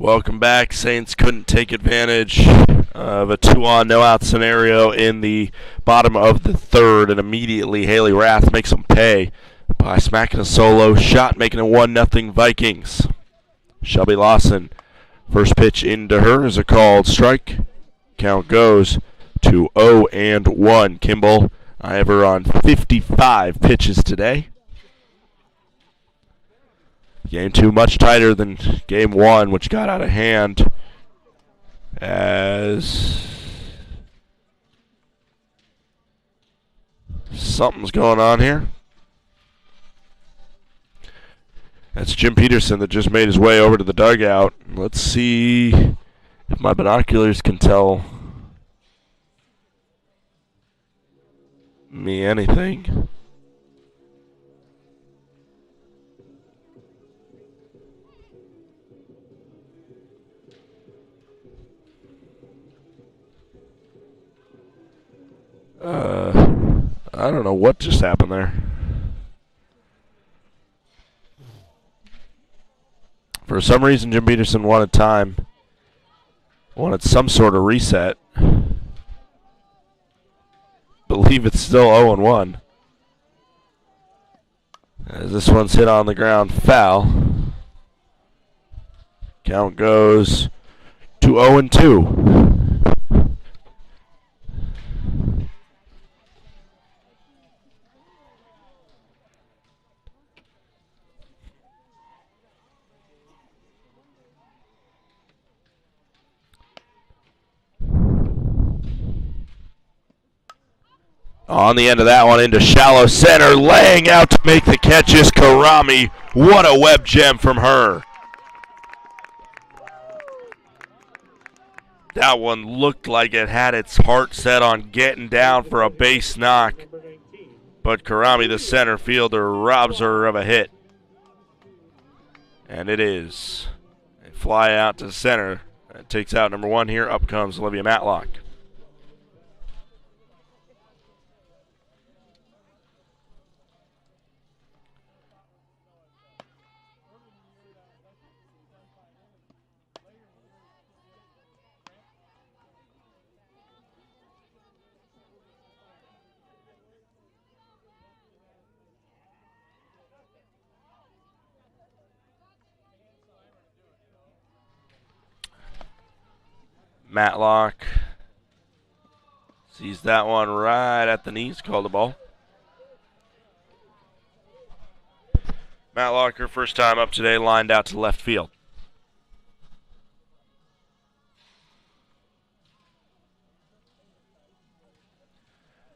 Welcome back. Saints couldn't take advantage of a 2-on, no-out scenario in the bottom of the 3rd, and immediately Haley Rath makes them pay by smacking a solo shot, making it 1-0 Vikings. Shelby Lawson, first pitch into her is a called strike. Count goes to 0-1. Kimball, I have her on 55 pitches today. Game 2 much tighter than Game 1, which got out of hand as something's going on here. That's Jim Peterson that just made his way over to the dugout. Let's see if my binoculars can tell me anything. I don't don't know what just happened there. For some reason, Jim Peterson wanted time. Wanted some sort of reset. Believe it's still 0-1. As this one's hit on the ground, foul. Count goes to 0-2. On the end of that one into shallow center, laying out to make the catch is Karami. What a web gem from her. That one looked like it had its heart set on getting down for a base knock. But Karami, the center fielder, robs her of a hit. And it is. They fly out to center. That takes out number 1 here. Up comes Olivia Matlock. Matlock sees that one right at the knees, called the ball. Matlock, her first time up today, lined out to left field.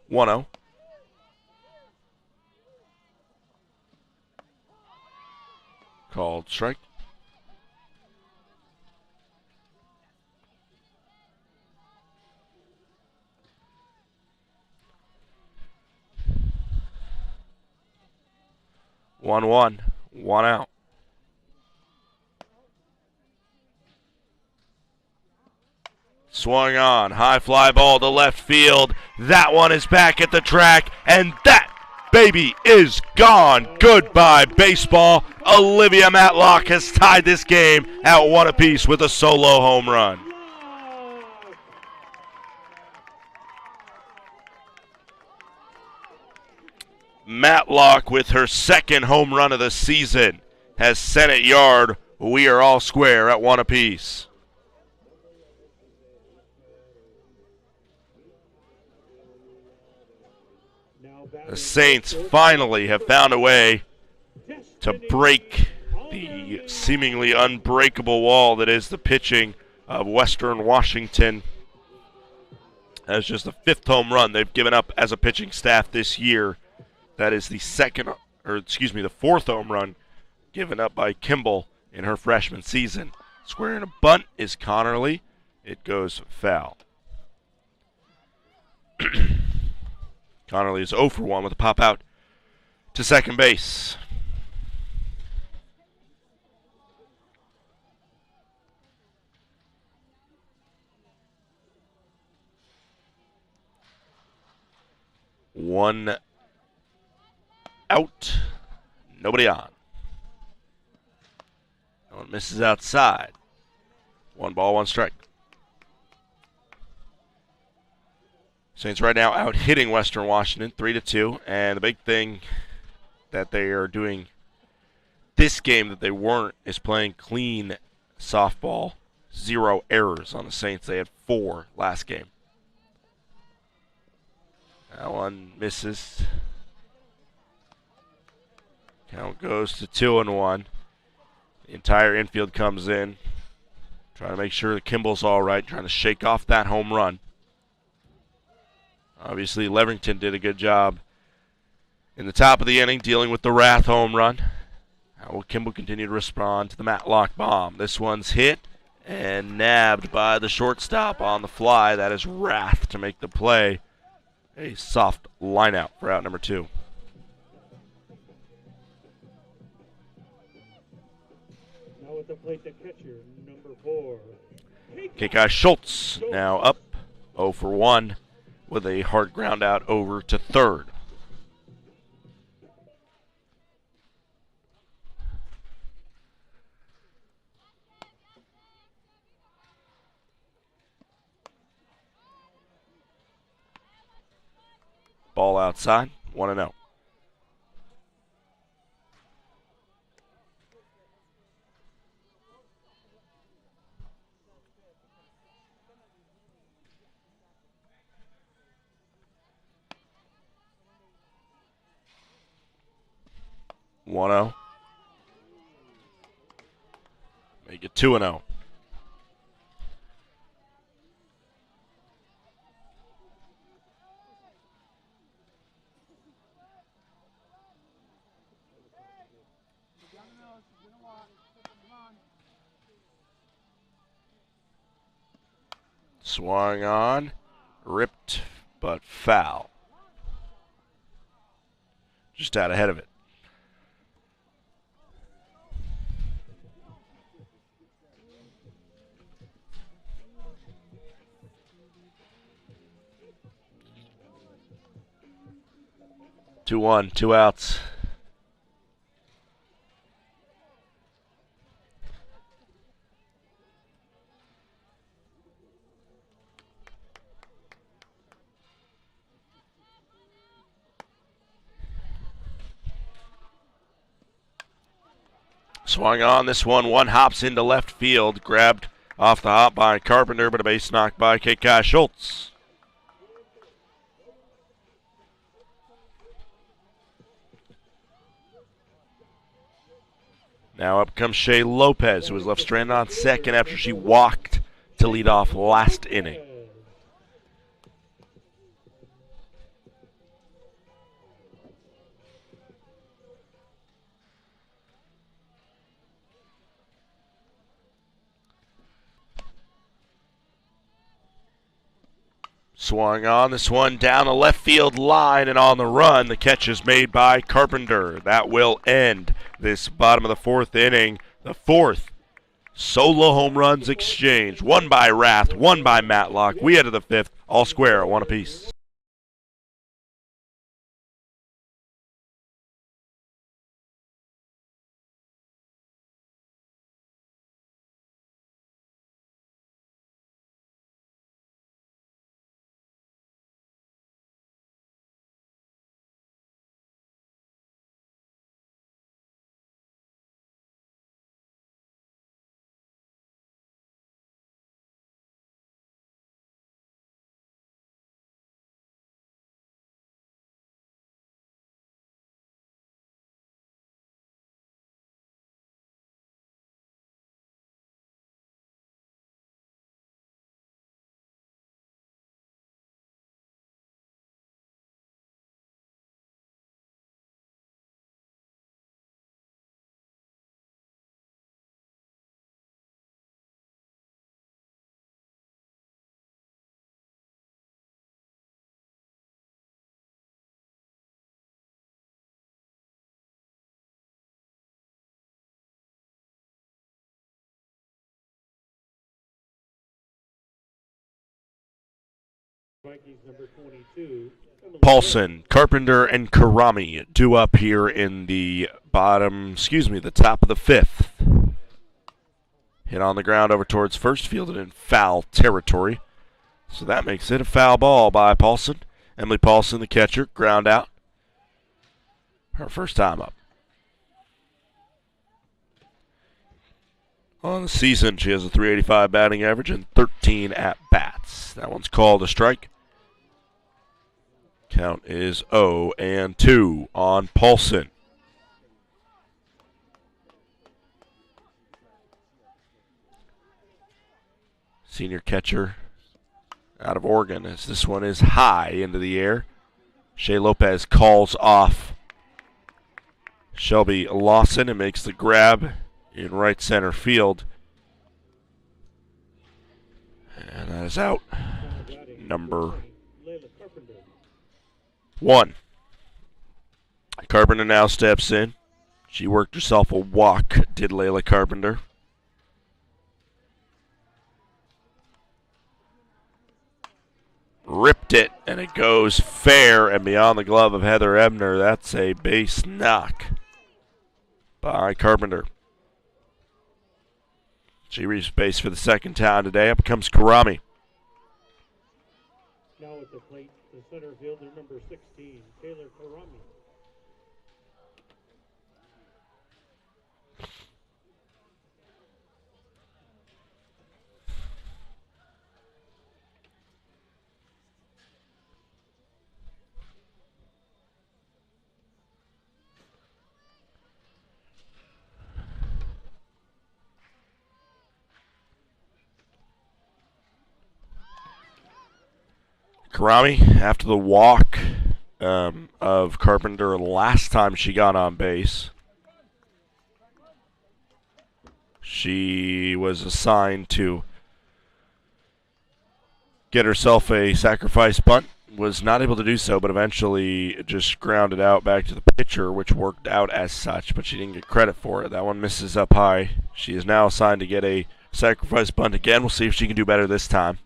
One 0. Called strike. One out. Swung on, high fly ball to left field. That one is back at the track, and that baby is gone. Goodbye, baseball. Olivia Matlock has tied this game at 1 apiece with a solo home run. Matlock, with her second home run of the season, has sent it yard. We are all square at 1 apiece. The Saints finally have found a way to break the seemingly unbreakable wall that is the pitching of Western Washington. That's just the 5th home run they've given up as a pitching staff this year. That is the 4th home run given up by Kimball in her freshman season. Squaring a bunt is Connerly. It goes foul. Connerly is 0 for 1 with a pop out to second base. One out, nobody on. That one misses outside. 1 ball, 1 strike. Saints right now out hitting Western Washington 3-2, and the big thing that they are doing this game that they weren't is playing clean softball. 0 errors on the Saints. They had 4 last game. That one misses. Count goes to 2-1. The entire infield comes in, trying to make sure that Kimball's all right, trying to shake off that home run. Obviously, Leverington did a good job in the top of the inning dealing with the Rath home run. How will Kimball continue to respond to the Matlock bomb? This one's hit and nabbed by the shortstop on the fly. That is Rath to make the play. A soft line out for out number 2. Now at the plate, the catcher, number 4. Kekai Schultz now up 0 for 1 with a hard ground out over to third. Ball outside, 1-0. Make it 2-0. Swung on, ripped, but foul. Just out ahead of it. Two one, 2 outs. Swung on this one hops into left field, grabbed off the hop by Carpenter, but a base knock by Kekai Schultz. Now up comes Shea Lopez, who was left stranded on second after she walked to lead off last inning. Swung on this one down the left field line and on the run. The catch is made by Carpenter. That will end this bottom of the fourth inning. The fourth solo home runs exchange. One by Rath, one by Matlock. We head to the fifth, all square at 1 apiece. Paulson, Carpenter, and Karami due up here in the the top of the fifth. Hit on the ground over towards first, fielded in foul territory. So that makes it a foul ball by Paulson. Emily Paulson, the catcher, ground out. Her first time up. On the season, she has a .385 batting average and 13 at-bats. That one's called a strike. Count is 0-2 on Paulson. Senior catcher out of Oregon, as this one is high into the air. Shea Lopez calls off Shelby Lawson and makes the grab in right center field. And that is out. Number 1. Carpenter now steps in. She worked herself a walk, did Layla Carpenter. Ripped it, and it goes fair and beyond the glove of Heather Ebner. That's a base knock by Carpenter. She reached base for the second time today. Up comes Karami. Now at the plate, The center fielder, number 16, Taylor Karami. Karami, after the walk of Carpenter last time she got on base, she was assigned to get herself a sacrifice bunt. Was not able to do so, but eventually just grounded out back to the pitcher, which worked out as such, but she didn't get credit for it. That one misses up high. She is now assigned to get a sacrifice bunt again. We'll see if she can do better this time.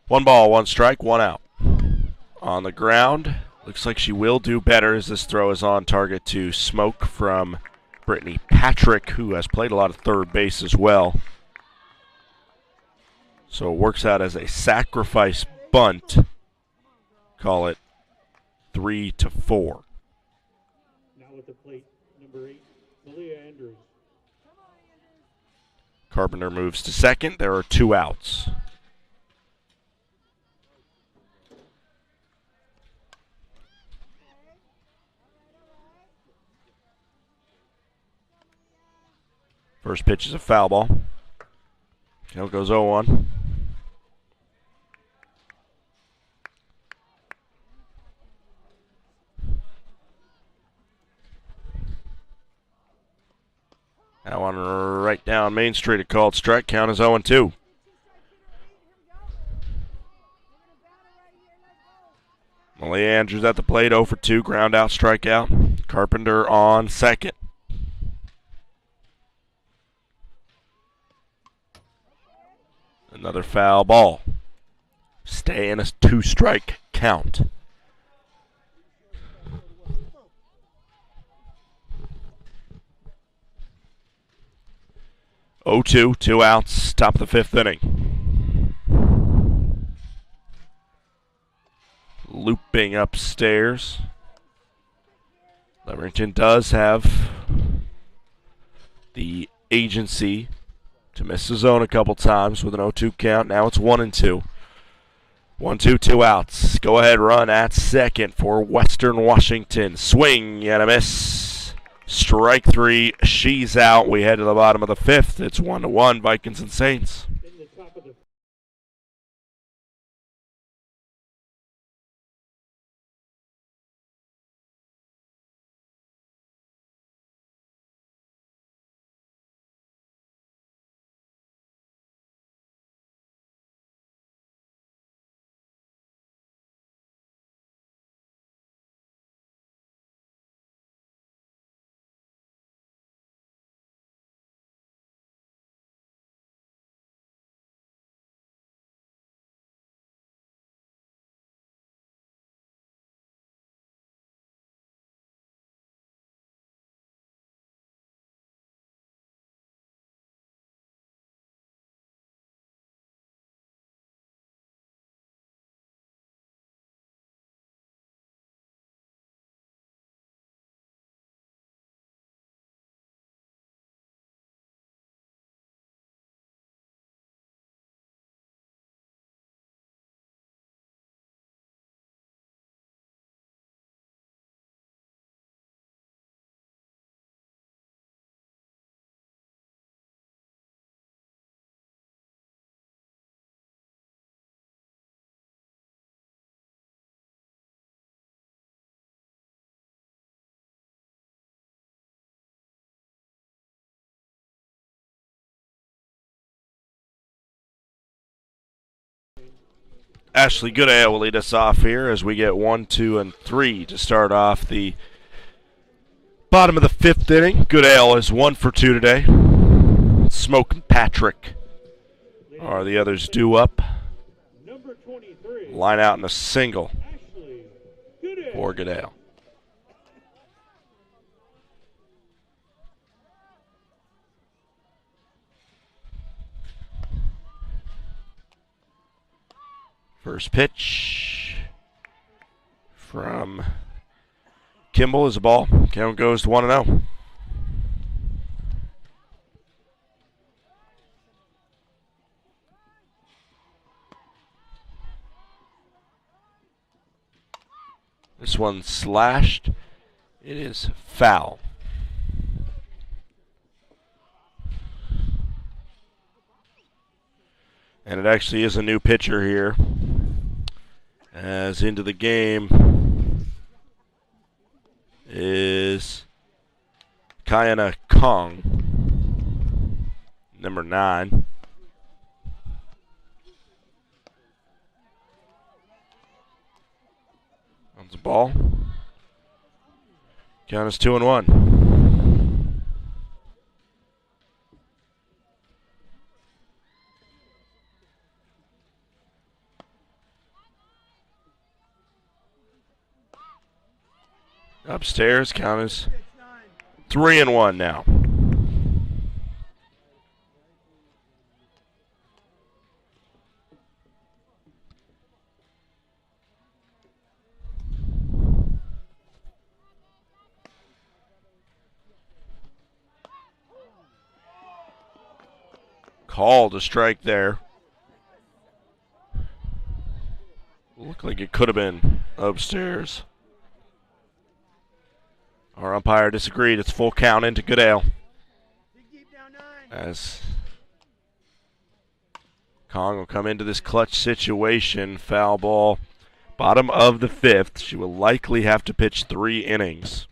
One ball, one strike, one out. On the ground, looks like she will do better as this throw is on target to Smoke from Brittany Patrick, who has played a lot of third base as well. So it works out as a sacrifice bunt. Call it 3-4. Now at the plate, number 8, Malia Andrews. Carpenter moves to second. There are 2 outs. First pitch is a foul ball. Hill goes 0-1. That one right down Main Street, a called strike. Count is 0-2. Malia Andrews at the plate, 0 for 2, ground out, strikeout. Carpenter on second. Another foul ball. Stay in a 2-strike count. Oh, 2, 2 outs, top of the 5th inning. Looping upstairs. Leverington does have the agency to miss the zone a couple times with an 0-2 count. Now it's 1-2. 1-2, 2 outs. Go ahead run at second for Western Washington. Swing and a miss. Strike 3. She's out. We head to the bottom of the 5th. It's 1-1, Vikings and Saints. In the top of the Ashley Goodale will lead us off here as we get 1, 2, and 3 to start off the bottom of the 5th inning. Goodale is 1 for 2 today. Smoke and Patrick are the others due up. number 23, Line out in a single Ashley Goodale. for Goodale. First pitch from Kimball is a ball. Count goes to 1-0. This one slashed. It is foul. And it actually is a new pitcher here. As into the game is Kayana Kong, number 9. On the ball. Count is 2-1. Upstairs, count is 3-1 now. Called a strike there. Looked like it could have been upstairs. Our umpire disagreed. It's full count into Goodale. As Kong will come into this clutch situation. Foul ball. Bottom of the 5th. She will likely have to pitch 3 innings.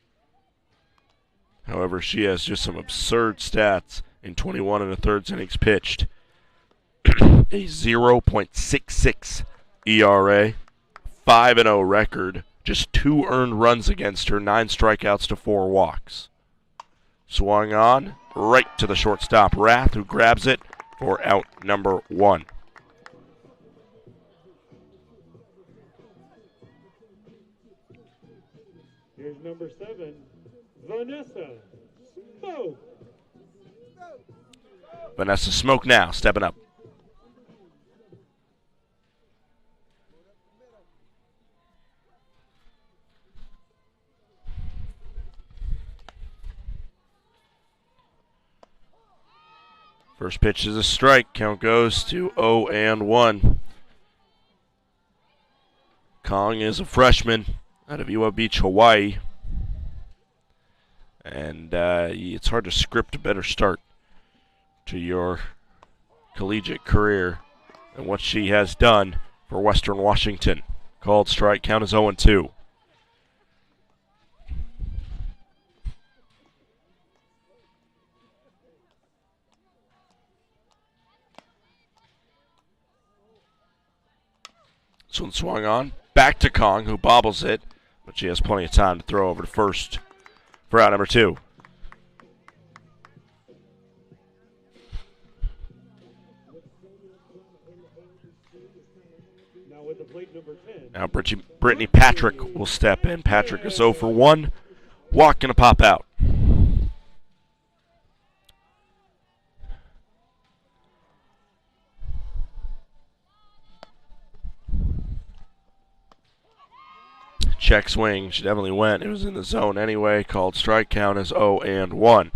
However, she has just some absurd stats in 21 1/3 innings pitched. A 0.66 ERA. 5-0 record. Just 2 earned runs against her, 9 strikeouts to 4 walks. Swung on, right to the shortstop, Rath, who grabs it for out number 1. Here's number 7, Vanessa Smoke. Vanessa Smoke now, stepping up. First pitch is a strike. Count goes to 0-1. Kong is a freshman out of Ua Beach, Hawaii. And it's hard to script a better start to your collegiate career than what she has done for Western Washington. Called strike. Count is 0-2. This one swung on. Back to Kong, who bobbles it, but she has plenty of time to throw over to first for out number 2. Now with the plate number 10. Now Brittany Patrick will step in. Patrick is 0 for 1. Walk and a pop out. Check swing. She definitely went. It was in the zone anyway. Called strike. Count is 0-1.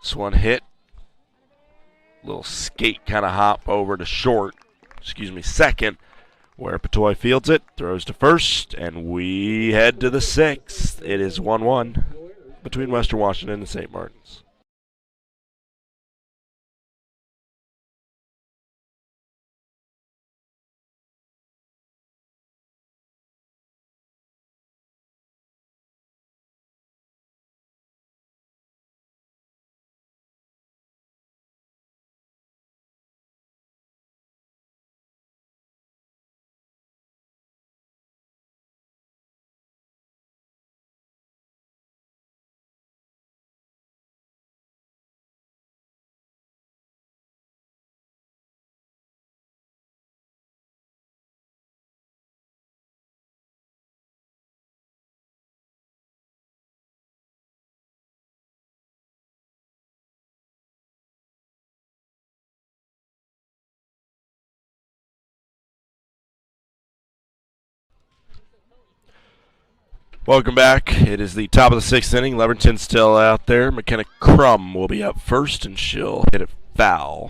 This one hit. Little skate kind of hop over to second, where Patoy fields it, throws to first, and we head to the 6th. It is 1-1 between Western Washington and St. Martin's. Welcome back. It is the top of the sixth inning. Leverton still out there. McKenna Crum will be up first, and she'll hit it foul.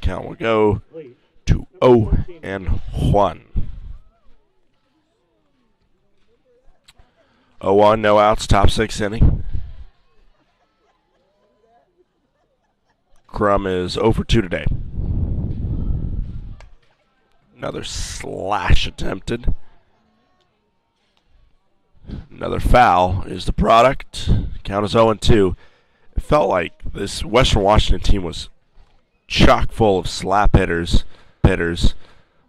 Count will go to 0-1. 0-1, no outs, top sixth inning. Crum is 0 for 2 today. Another slash attempted. Another foul is the product. Count is 0-2. It felt like this Western Washington team was chock full of slap hitters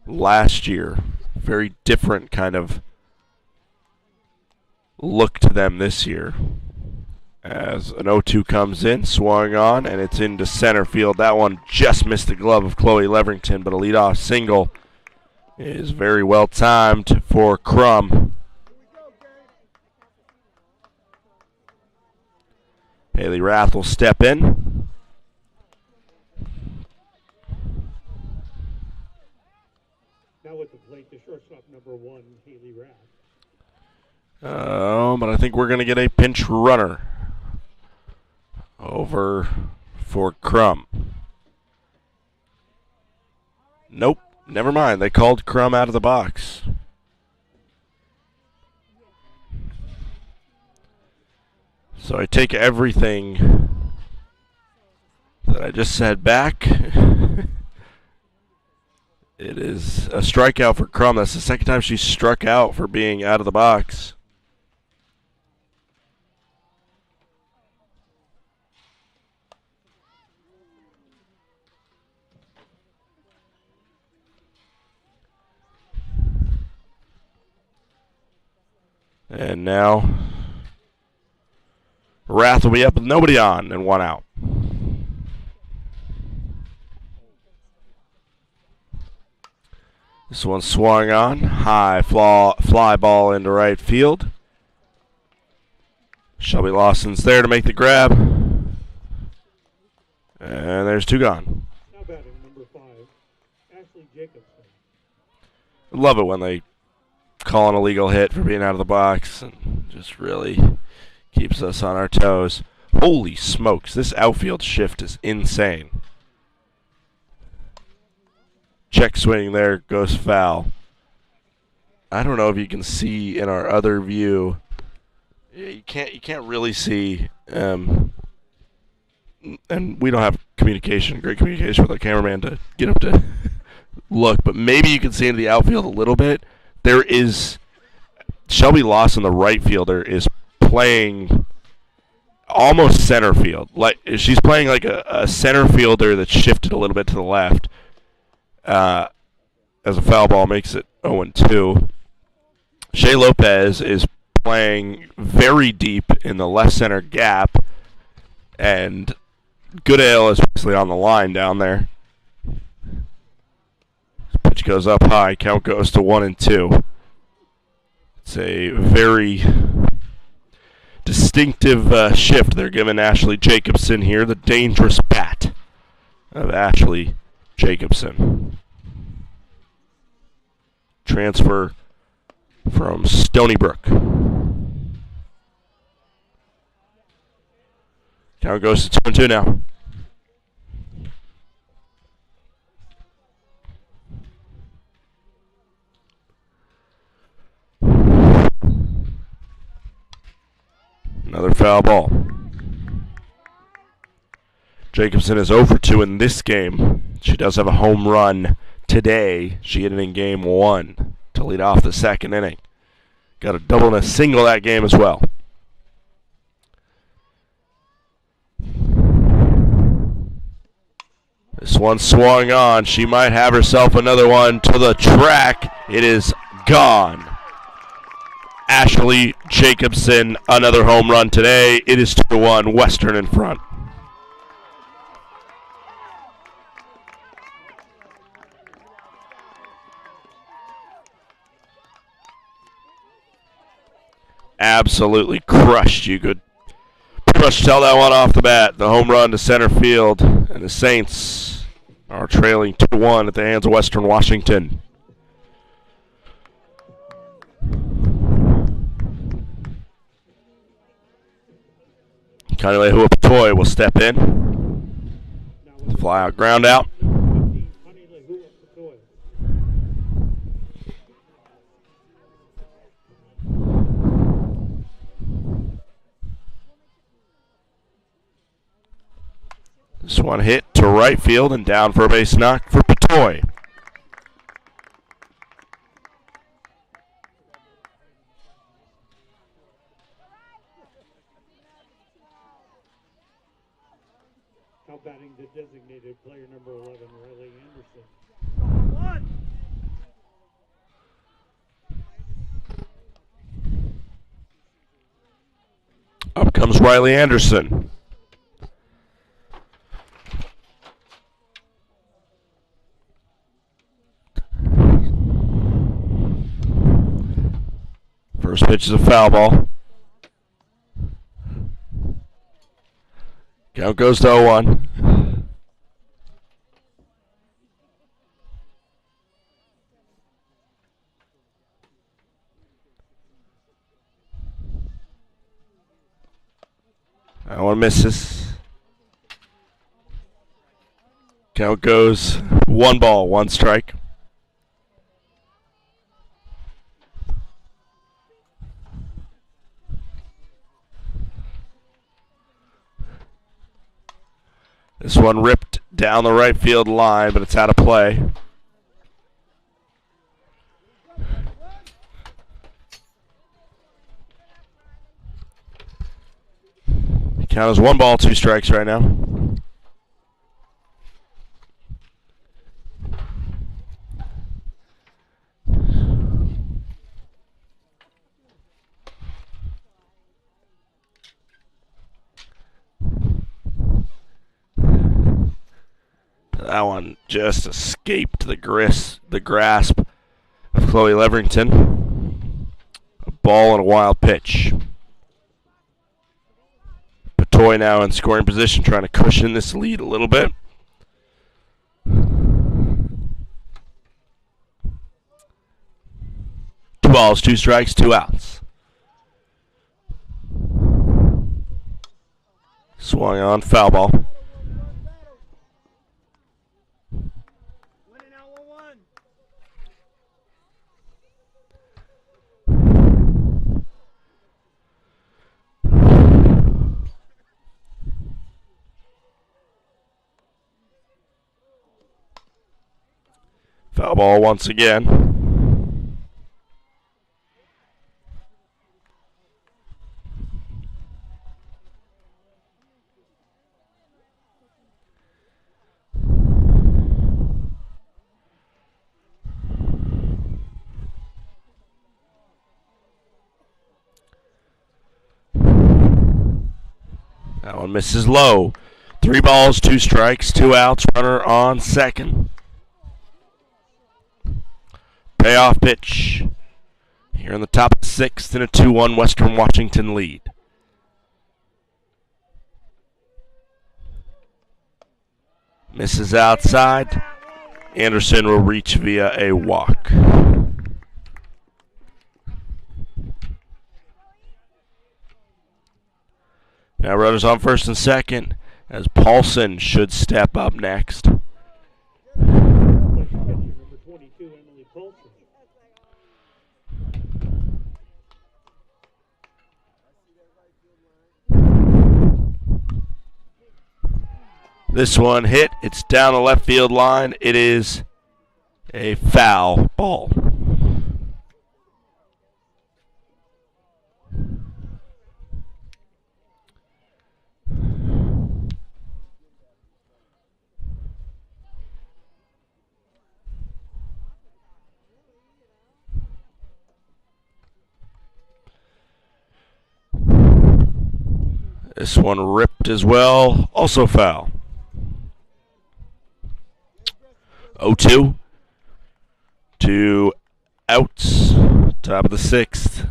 last year. Very different kind of look to them this year. As an 0-2 comes in, swung on, and it's into center field. That one just missed the glove of Chloe Leverington, but a leadoff single is very well timed for Crum. Haley Rath will step in. Now with the plate, the shortstop number 1, Haley Rath. But I think we're going to get a pinch runner over for Crum. Nope, never mind. They called Crum out of the box. So I take everything that I just said back. It is a strikeout for Crum. That's the second time she's struck out for being out of the box. And now Rath will be up with nobody on and 1 out. This one swung on. High fly ball into right field. Shelby Lawson's there to make the grab. And there's 2 gone. Now batting number 5, Ashley Jacobson. Love it when they call an illegal hit for being out of the box, and just really keeps us on our toes. Holy smokes, this outfield shift is insane. Check swing there, goes foul. I don't know if you can see in our other view. You can't really see, and we don't have great communication with our cameraman to get up to look, but maybe you can see into the outfield a little bit. There is Shelby Lawson, the right fielder, is playing almost center field. Like she's playing like a center fielder that's shifted a little bit to the left. As a foul ball makes it 0-2. Shea Lopez is playing very deep in the left center gap, and Goodale is basically on the line down there. Pitch goes up high. Count goes to 1-2. It's a very distinctive shift they're giving Ashley Jacobson here. The dangerous bat of Ashley Jacobson. Transfer from Stony Brook. Count goes to 2-2 now. Another foul ball. Jacobson is 0 for 2 in this game. She does have a home run today. She hit it in game 1 to lead off the second inning. Got a double and a single that game as well. This one swung on. She might have herself another one to the track. It is gone. Ashley Jacobson, another home run today. It is 2-1, Western in front. Absolutely crushed. You could pretty much tell that one off the bat. The home run to center field, and the Saints are trailing 2-1 at the hands of Western Washington. Kanilehua Patoy will step in. Now with Fly out, ground out. number 15, Kanilehua Patoy. This one hit to right field and down for a base knock for Patoy. Now batting the designated player number 11, Riley Anderson. One. Up comes Riley Anderson. First pitch is a foul ball. Count goes to 0-1. That one misses. Count goes 1 ball, 1 strike. This one ripped down the right field line, but it's out of play. The count is 1 ball, 2 strikes right now. That one just escaped the grasp of Chloe Leverington. A ball and a wild pitch. Patoy now in scoring position, trying to cushion this lead a little bit. Two balls, 2 strikes, 2 outs. Swung on, foul ball. Winning out 1-1. Foul ball once again. That one misses low. 3 balls, 2 strikes, 2 outs. Runner on second. Payoff pitch. Here in the top of the 6th in a 2-1 Western Washington lead. Misses outside. Anderson will reach via a walk. Now runners on first and second as Paulson should step up next. Catcher number 22, Emily Paulson. This one hit. It's down the left field line. It is a foul ball. This one ripped as well. Also foul. 0-2. 2 outs. Top of the 6th.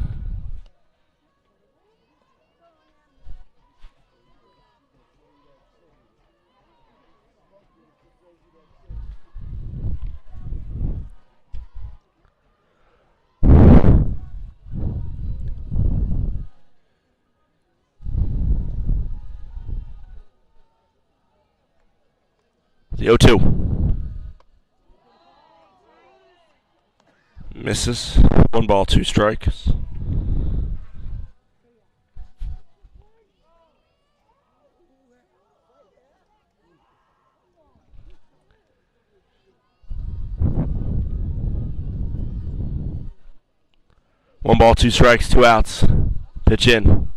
The 0-2. Misses. 1 ball, 2 strikes. One ball, 2 strikes, 2 outs. Pitch in.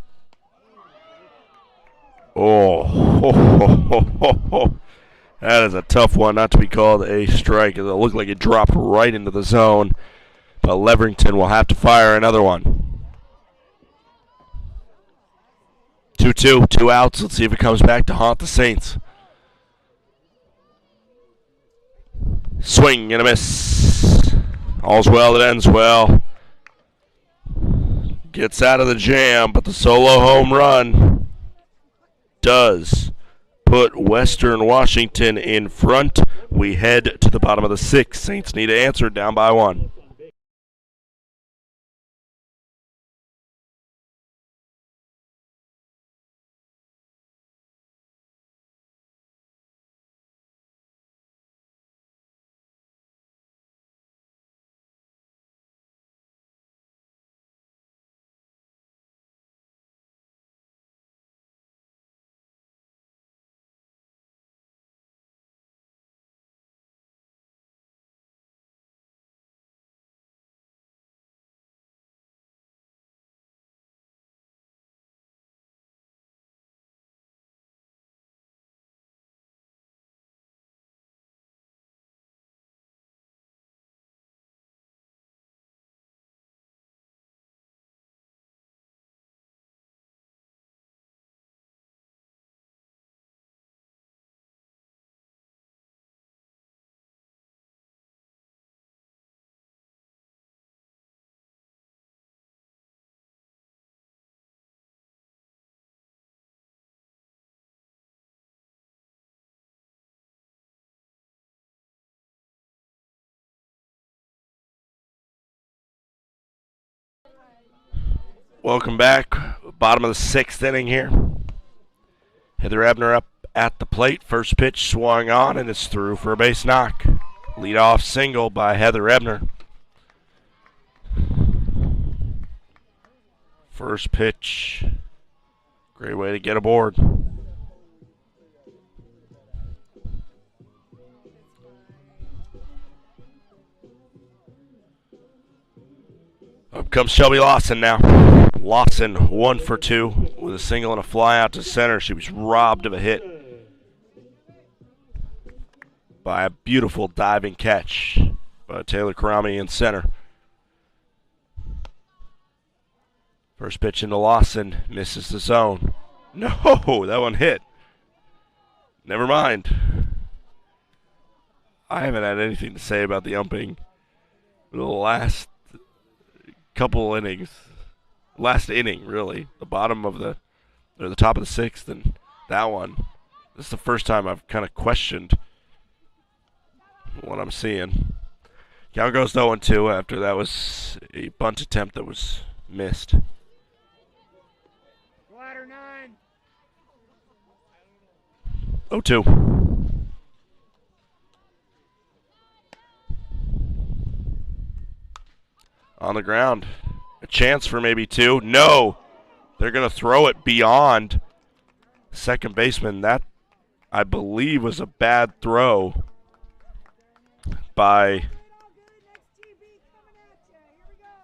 Oh, that is a tough one not to be called a strike. It looked like it dropped right into the zone. But Leverington will have to fire another one. 2-2, 2 outs. Let's see if it comes back to haunt the Saints. Swing and a miss. All's well that ends well. Gets out of the jam, but the solo home run does put Western Washington in front. We head to the bottom of the 6th. Saints need to answer, down by 1. Welcome back. Bottom of the 6th inning here. Heather Ebner up at the plate. First pitch swung on, and it's through for a base knock. Leadoff single by Heather Ebner. First pitch. Great way to get aboard. Up comes Shelby Lawson now. Lawson 1 for 2 with a single and a fly out to center. She was robbed of a hit by a beautiful diving catch by Taylor Karami in center. First pitch into Lawson, misses the zone. No, that one hit. Never mind. I haven't had anything to say about the umping for the last couple innings. Last inning, really. The bottom of the, or the top of the 6th, and that one. This is the first time I've kind of questioned what I'm seeing. Count goes 0-2 after that was a bunt attempt that was missed. Ladder 9. 0-2. On the ground. A chance for maybe 2. No! They're going to throw it beyond second baseman. That, I believe, was a bad throw by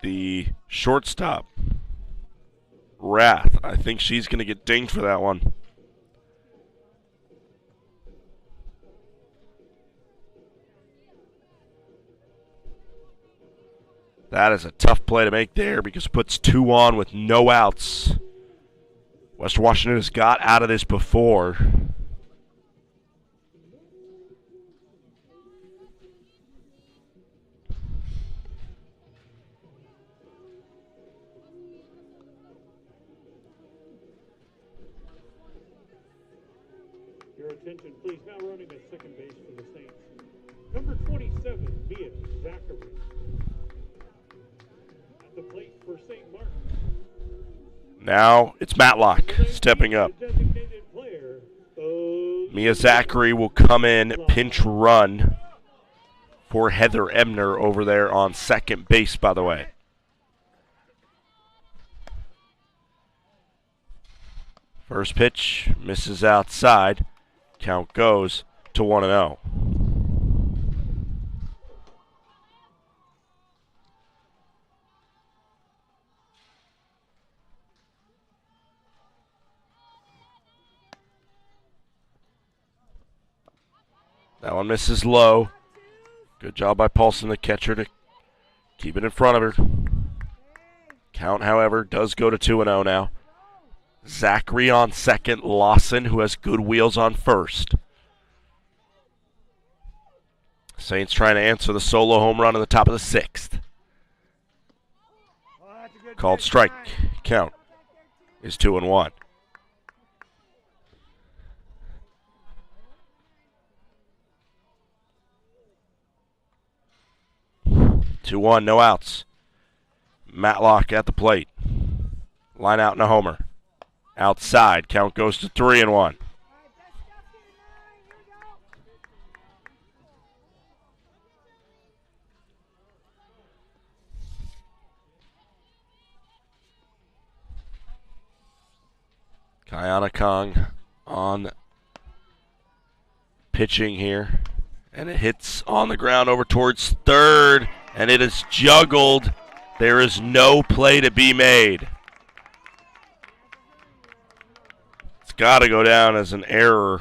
the shortstop, Rath. I think she's going to get dinged for that one. That is a tough play to make there because it puts 2 on with no outs. Western Washington has got out of this before. Your attention, please. Now running at second base for the Saints. Number 27, Mia Zachary. At the plate for St. Martin. Now it's Matlock stepping up. Mia Zachary will come in, pinch run for Heather Ebner over there on second base, by the way. First pitch misses outside. Count goes to 1-0. That one misses low. Good job by Paulson, the catcher, to keep it in front of her. Count, however, does go to 2-0 now. Zachary on second. Lawson, who has good wheels, on first. Saints trying to answer the solo home run in the top of the sixth. Called strike. Count is 2-1. 2-1, no outs. Matlock at the plate. Line out and a homer. Outside, count goes to 3-1. Kayana Kong on pitching here. And it hits on the ground over towards third. And it is juggled. There is no play to be made. It's got to go down as an error.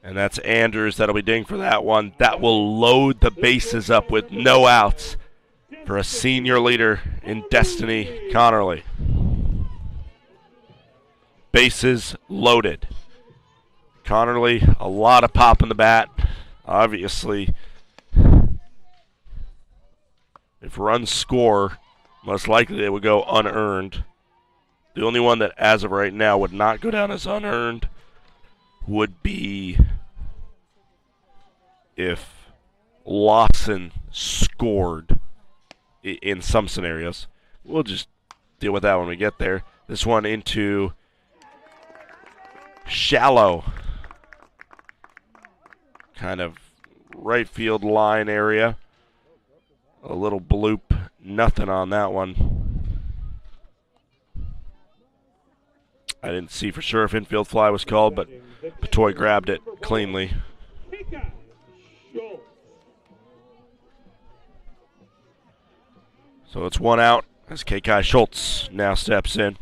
And that's Andrews that'll be dinged for that one. That will load the bases up with no outs for a senior leader in Destiny Connerly. Bases loaded. Connerly, a lot of pop in the bat. Obviously, if runs score, most likely they would go unearned. The only one that, as of right now, would not go down as unearned would be if Lawson scored in some scenarios. We'll just deal with that when we get there. This one into shallow kind of right field line area. A little bloop, nothing on that one. I didn't see for sure if infield fly was called, but Batoy grabbed it cleanly. So it's one out as Kekai Schultz now steps in.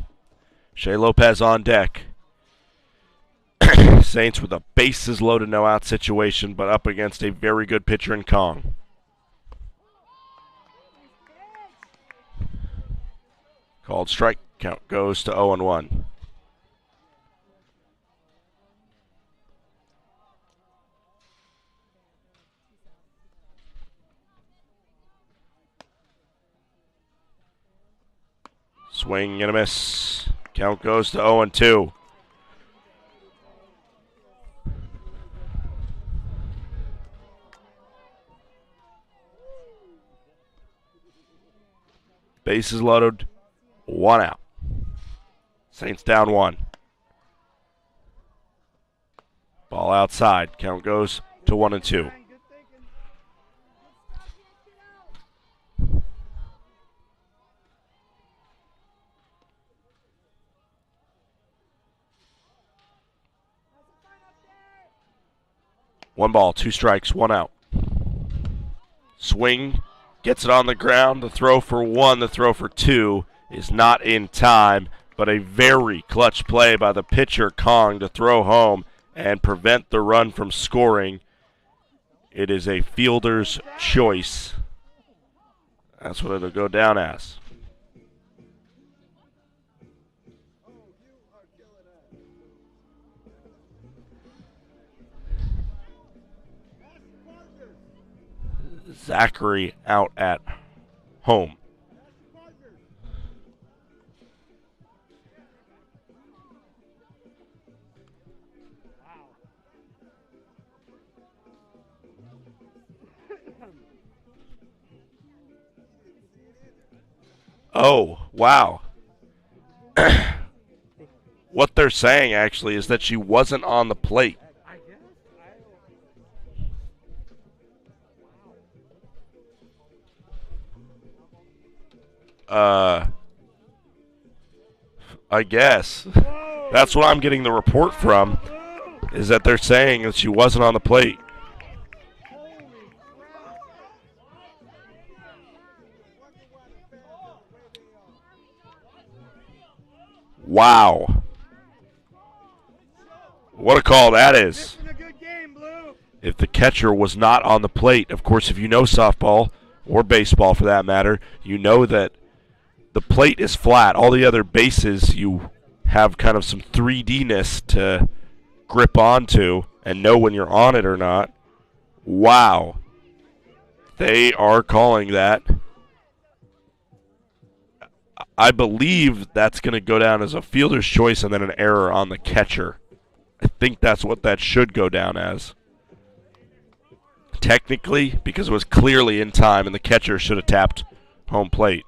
Shea Lopez on deck. Saints with a bases loaded, no out situation, but up against a very good pitcher in Kong. Called strike. Count goes to 0-1. Swing and a miss. Count goes to 0-2. Bases loaded, one out. Saints down one. Ball outside. Count goes to 1-2. One ball, two strikes, one out. Swing, gets it on the ground. The throw for one, the throw for two is not in time, but a very clutch play by the pitcher, Kong, to throw home and prevent the run from scoring. It is a fielder's choice. That's what it'll go down as. Zachary out at home. Oh, wow. What they're saying, actually, is that she wasn't on the plate. I guess. That's what I'm getting the report from, is that they're saying that she wasn't on the plate. Wow. What a call that is. If the catcher was not on the plate, of course, if you know softball, or baseball for that matter, you know that the plate is flat. All the other bases, you have kind of some 3D-ness to grip onto and know when you're on it or not. Wow. They are calling that. I believe that's going to go down as a fielder's choice and then an error on the catcher. I think that's what that should go down as. Technically, because it was clearly in time and the catcher should have tapped home plate.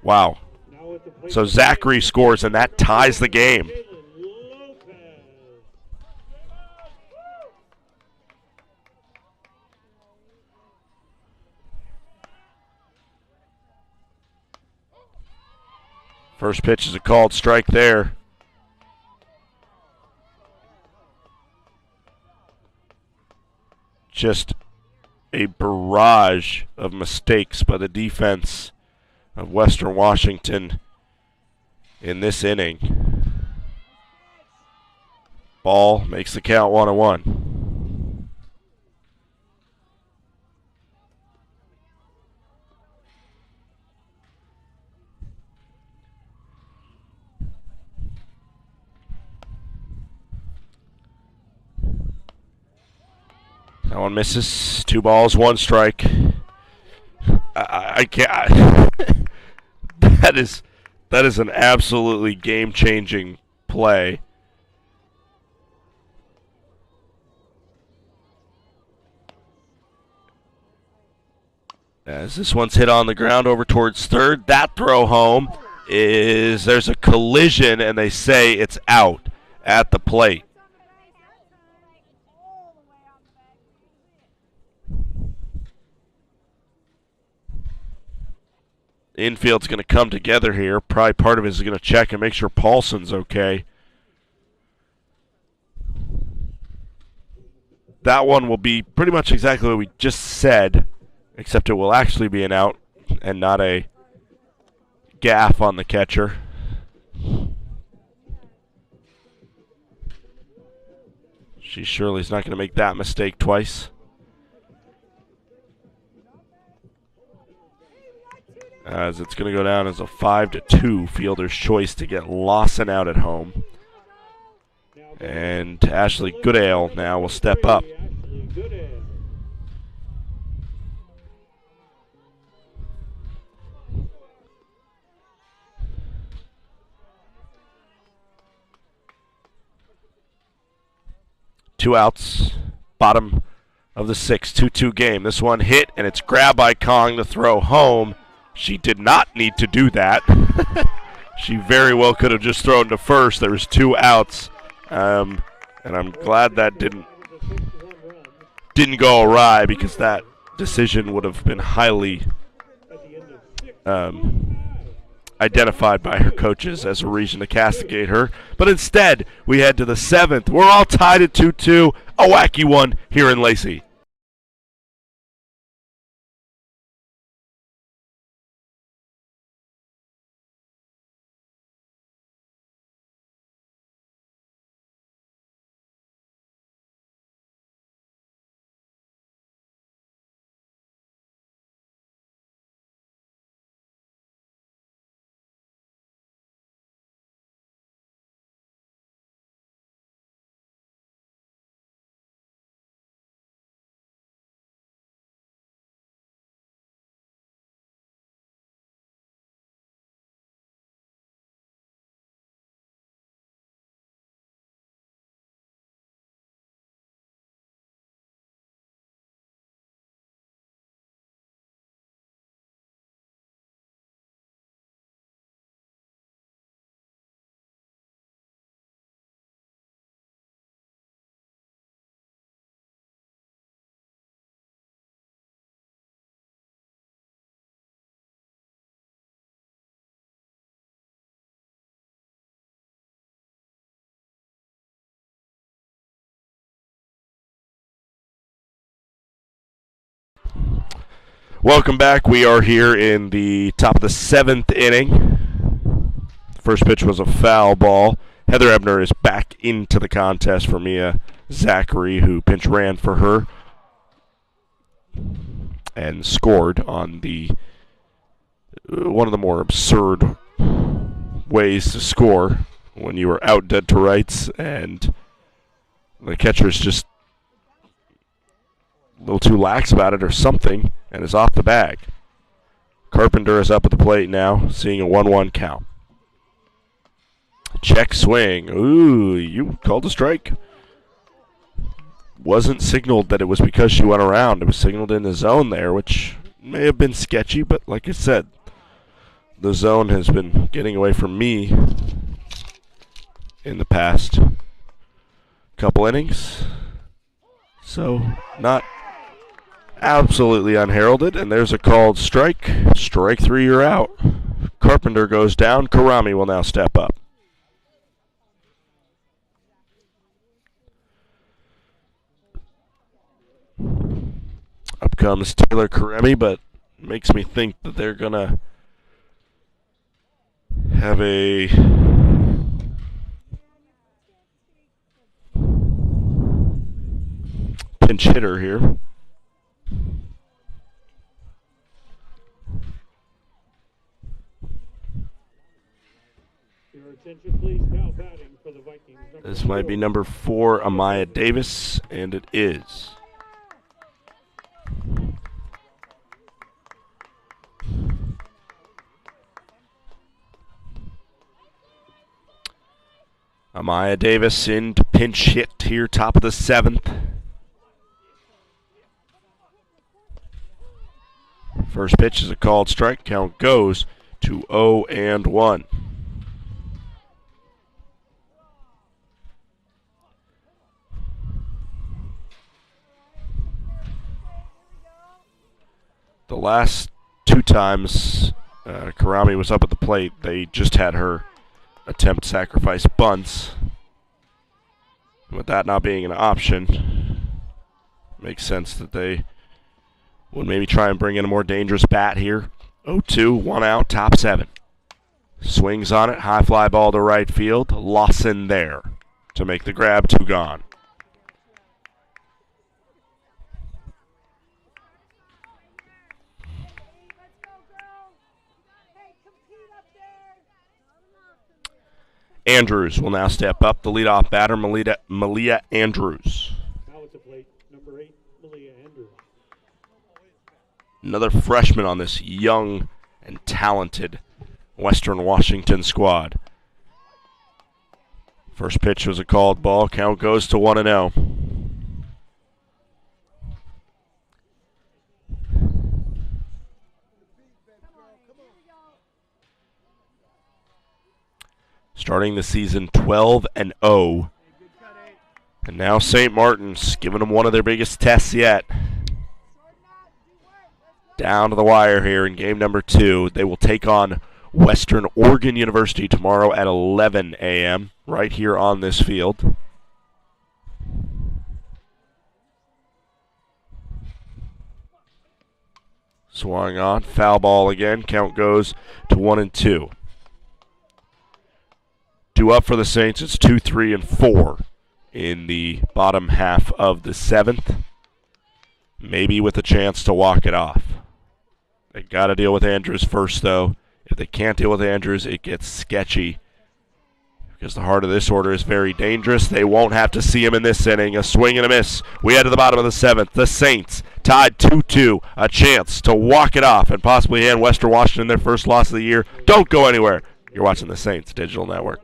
Wow. So Zachary scores and that ties the game. First pitch is a called strike there. Just a barrage of mistakes by the defense of Western Washington in this inning. Ball makes the count 1-1. That one misses. 2 balls, 1 strike. I can't. That is an absolutely game-changing play. As this one's hit on the ground over towards third, that throw home there's a collision, and they say it's out at the plate. Infield's going to come together here. Probably part of it is going to check and make sure Paulson's okay. That one will be pretty much exactly what we just said, except it will actually be an out and not a gaff on the catcher. She surely is not going to make that mistake twice. As it's going to go down as a 5-2 fielder's choice to get Lawson out at home. And Ashley Goodale now will step up. Two outs, bottom of the 6th, 2-2 game. This one hit, and it's grabbed by Kong to throw home. She did not need to do that. She very well could have just thrown to first. There was 2 outs, and I'm glad that didn't go awry, because that decision would have been highly identified by her coaches as a reason to castigate her. But instead, we head to the 7th. We're all tied at 2-2. A wacky one here in Lacey. Welcome back. We are here in the top of the 7th inning. First pitch was a foul ball. Heather Ebner is back into the contest for Mia Zachary, who pinch ran for her and scored on the one of the more absurd ways to score when you were out dead to rights and the catcher's just a little too lax about it or something and is off the bag. Carpenter is up at the plate now, seeing a 1-1 count. Check swing. Ooh, you called a strike. Wasn't signaled that it was because she went around. It was signaled in the zone there, which may have been sketchy, but like I said, the zone has been getting away from me in the past couple innings. So, not absolutely unheralded, and there's a called strike. Strike 3, you're out. Carpenter goes down. Karami will now step up. Up comes Taylor Karemi, but makes me think that they're going to have a pinch hitter here. Your attention, please. Now batting for the Vikings. This might be number 4, Amaya Davis, and it is. Amaya Davis in to pinch hit here, top of the 7th. First pitch is a called strike. Count goes to 0-1. The last 2 times Karami was up at the plate, they just had her attempt sacrifice bunts. With that not being an option, makes sense that they would maybe try and bring in a more dangerous bat here. 0-2, 1 out, top 7. Swings on it, high fly ball to right field. Lawson there to make the grab, 2 gone. Andrews will now step up. The leadoff batter, Malia Andrews. Now at the plate, number 8, Malia Andrews. Another freshman on this young and talented Western Washington squad. First pitch was a called ball. Count goes to 1-0. Starting the season 12-0. And now St. Martin's giving them one of their biggest tests yet. Down to the wire here in game number 2. They will take on Western Oregon University tomorrow at 11 a.m. right here on this field. Swung on. Foul ball again. Count goes to 1-2. Due up for the Saints, it's 2, 3, and 4 in the bottom half of the 7th. Maybe with a chance to walk it off. They got to deal with Andrews first, though. If they can't deal with Andrews, it gets sketchy because the heart of this order is very dangerous. They won't have to see him in this inning. A swing and a miss. We head to the bottom of the 7th. The Saints tied 2-2. A chance to walk it off and possibly hand Western Washington their first loss of the year. Don't go anywhere. You're watching the Saints Digital Network.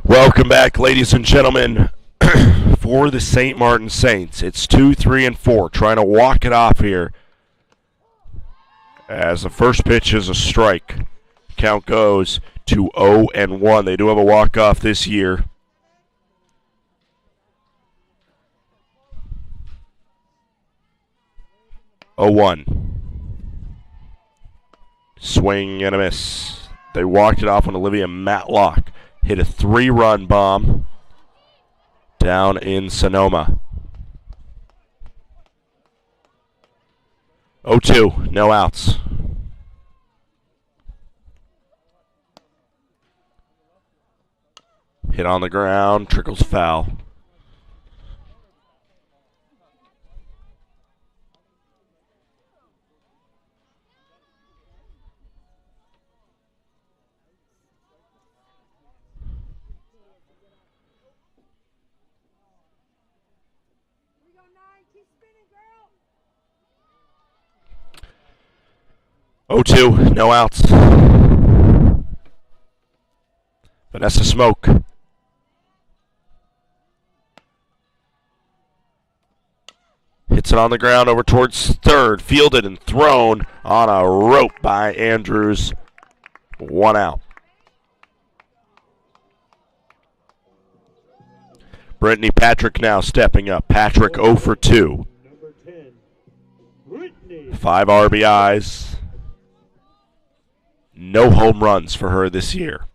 Welcome back, ladies and gentlemen, for the St. Martin Saints. It's 2, 3, and 4, trying to walk it off here as the first pitch is a strike. Count goes to 0-1. They do have a walk-off this year. Oh, 1. Swing and a miss. They walked it off when Olivia Matlock hit a 3-run bomb down in Sonoma. 0-2, no outs. Hit on the ground, trickles foul. Oh, 2, no outs. Vanessa Smoke. Hits it on the ground over towards third. Fielded and thrown on a rope by Andrews. 1 out. Brittany Patrick now stepping up. Patrick 0 for 2. 5 RBIs. No home runs for her this year.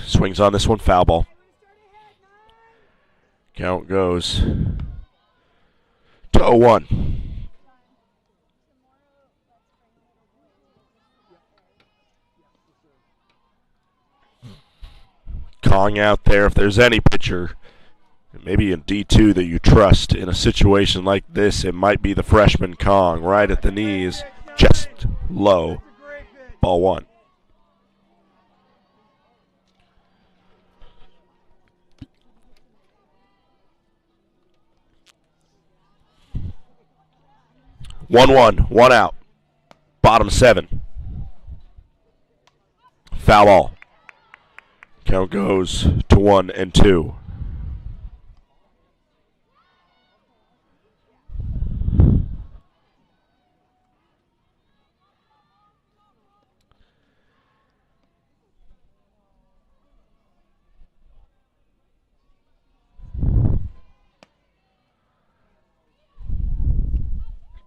Swings on this one, foul ball. Count goes to 0-1. Kong out there. If there's any pitcher, maybe in D2, that you trust in a situation like this, it might be the freshman Kong, right at the knees, just low. Ball 1. One out. Bottom 7. Foul ball. Count goes to 1-2.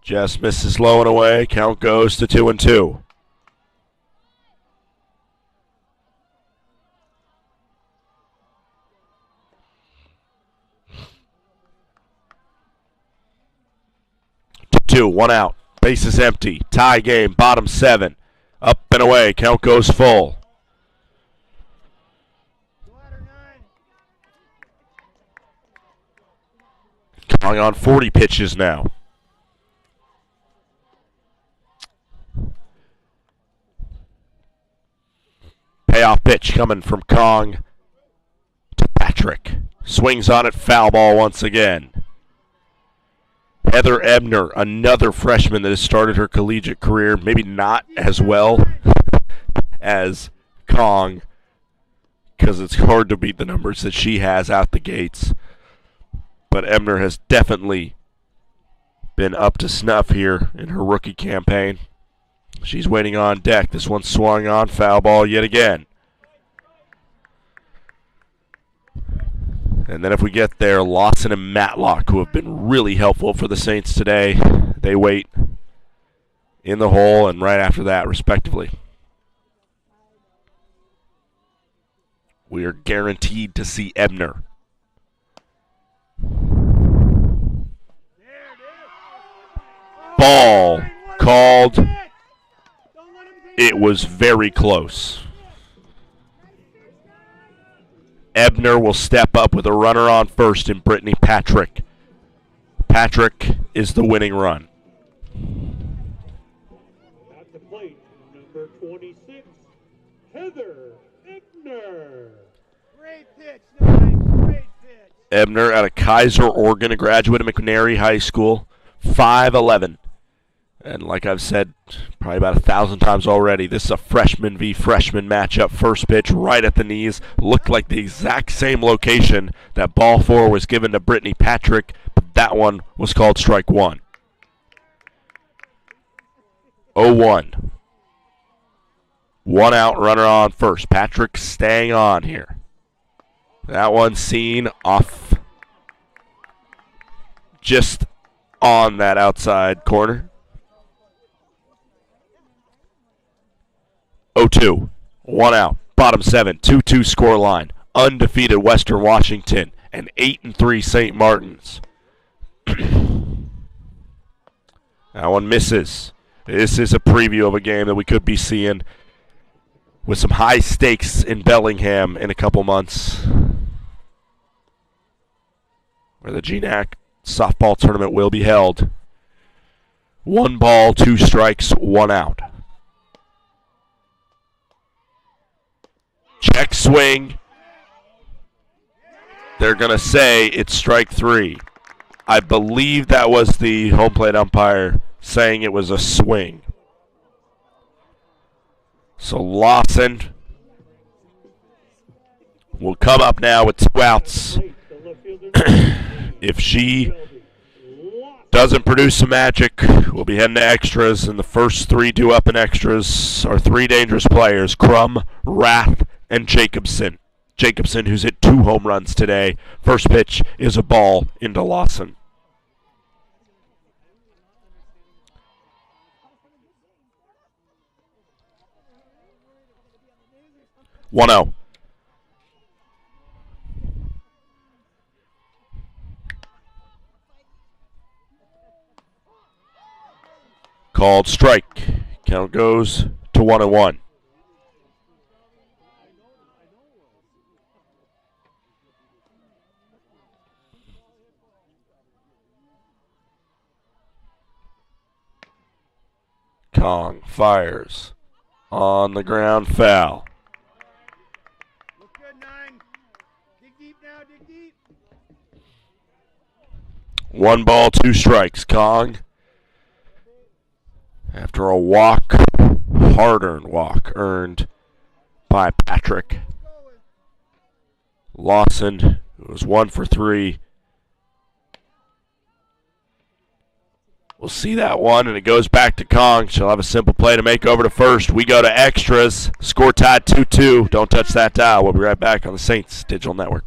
Just misses low and away. Count goes to 2-2. Two, 1 out. Base is empty. Tie game. Bottom 7. Up and away. Count goes full. Coming on 40 pitches now. Payoff pitch coming from Kong to Patrick. Swings on it, foul ball once again. Heather Ebner, another freshman that has started her collegiate career, maybe not as well as Kong, because it's hard to beat the numbers that she has out the gates. But Ebner has definitely been up to snuff here in her rookie campaign. She's waiting on deck. This one swung on, foul ball yet again. And then if we get there, Lawson and Matlock, who have been really helpful for the Saints today, they wait in the hole and right after that, respectively. We are guaranteed to see Ebner. Ball called. It was very close. Ebner will step up with a runner on first in Brittany Patrick. Patrick is the winning run. At the plate, number 26, Heather Ebner. Great pitch, great pitch. Ebner out of Kaiser, Oregon, a graduate of McNary High School. 5'11", And like I've said probably about 1,000 times already, this is a freshman v. freshman matchup. First pitch right at the knees. Looked like the exact same location that ball 4 was given to Brittany Patrick, but that one was called strike 1. 0-1. 1 out, runner on first. Patrick staying on here. That one seen off just on that outside corner. 0-2. 1 out. Bottom 7. 2-2 score line. Undefeated Western Washington and 8-3 St. Martin's. That one misses. This is a preview of a game that we could be seeing with some high stakes in Bellingham in a couple months, where the GNAC softball tournament will be held. 1 ball, 2 strikes, 1 out. Check swing. They're going to say it's strike 3. I believe that was the home plate umpire saying it was a swing. So Lawson will come up now with 2 outs. If she doesn't produce some magic, we'll be heading to extras, and the first 3 due up in extras are 3 dangerous players: Crum, Rath, and Jacobson. Jacobson, who's hit 2 home runs today. First pitch is a ball into Lawson. One 0. Called strike. Count goes to 1-1. Kong fires on the ground, foul. Look good, 9. Dig deep now, dig deep. 1 ball, 2 strikes. Kong, after a walk, hard-earned walk earned by Patrick. Lawson was 1 for 3. We'll see that one, and it goes back to Kong. She'll have a simple play to make over to first. We go to extras. Score tied 2-2. Don't touch that dial. We'll be right back on the Saints Digital Network.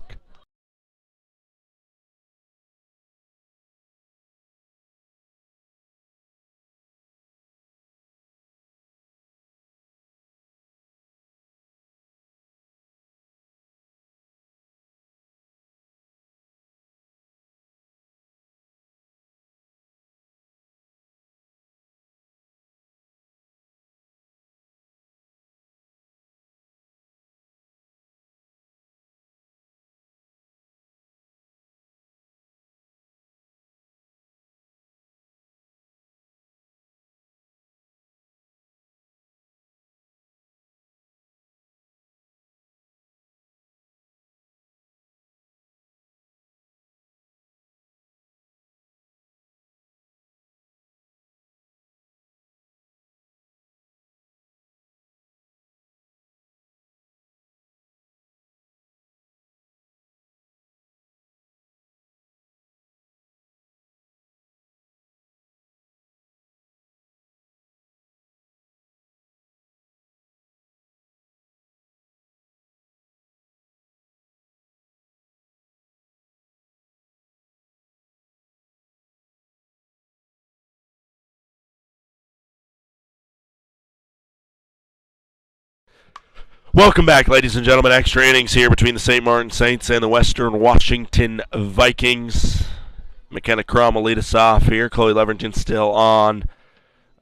Welcome back, ladies and gentlemen. Extra innings here between the St. Martin Saints and the Western Washington Vikings. McKenna Crum will lead us off here. Chloe Leverington still on.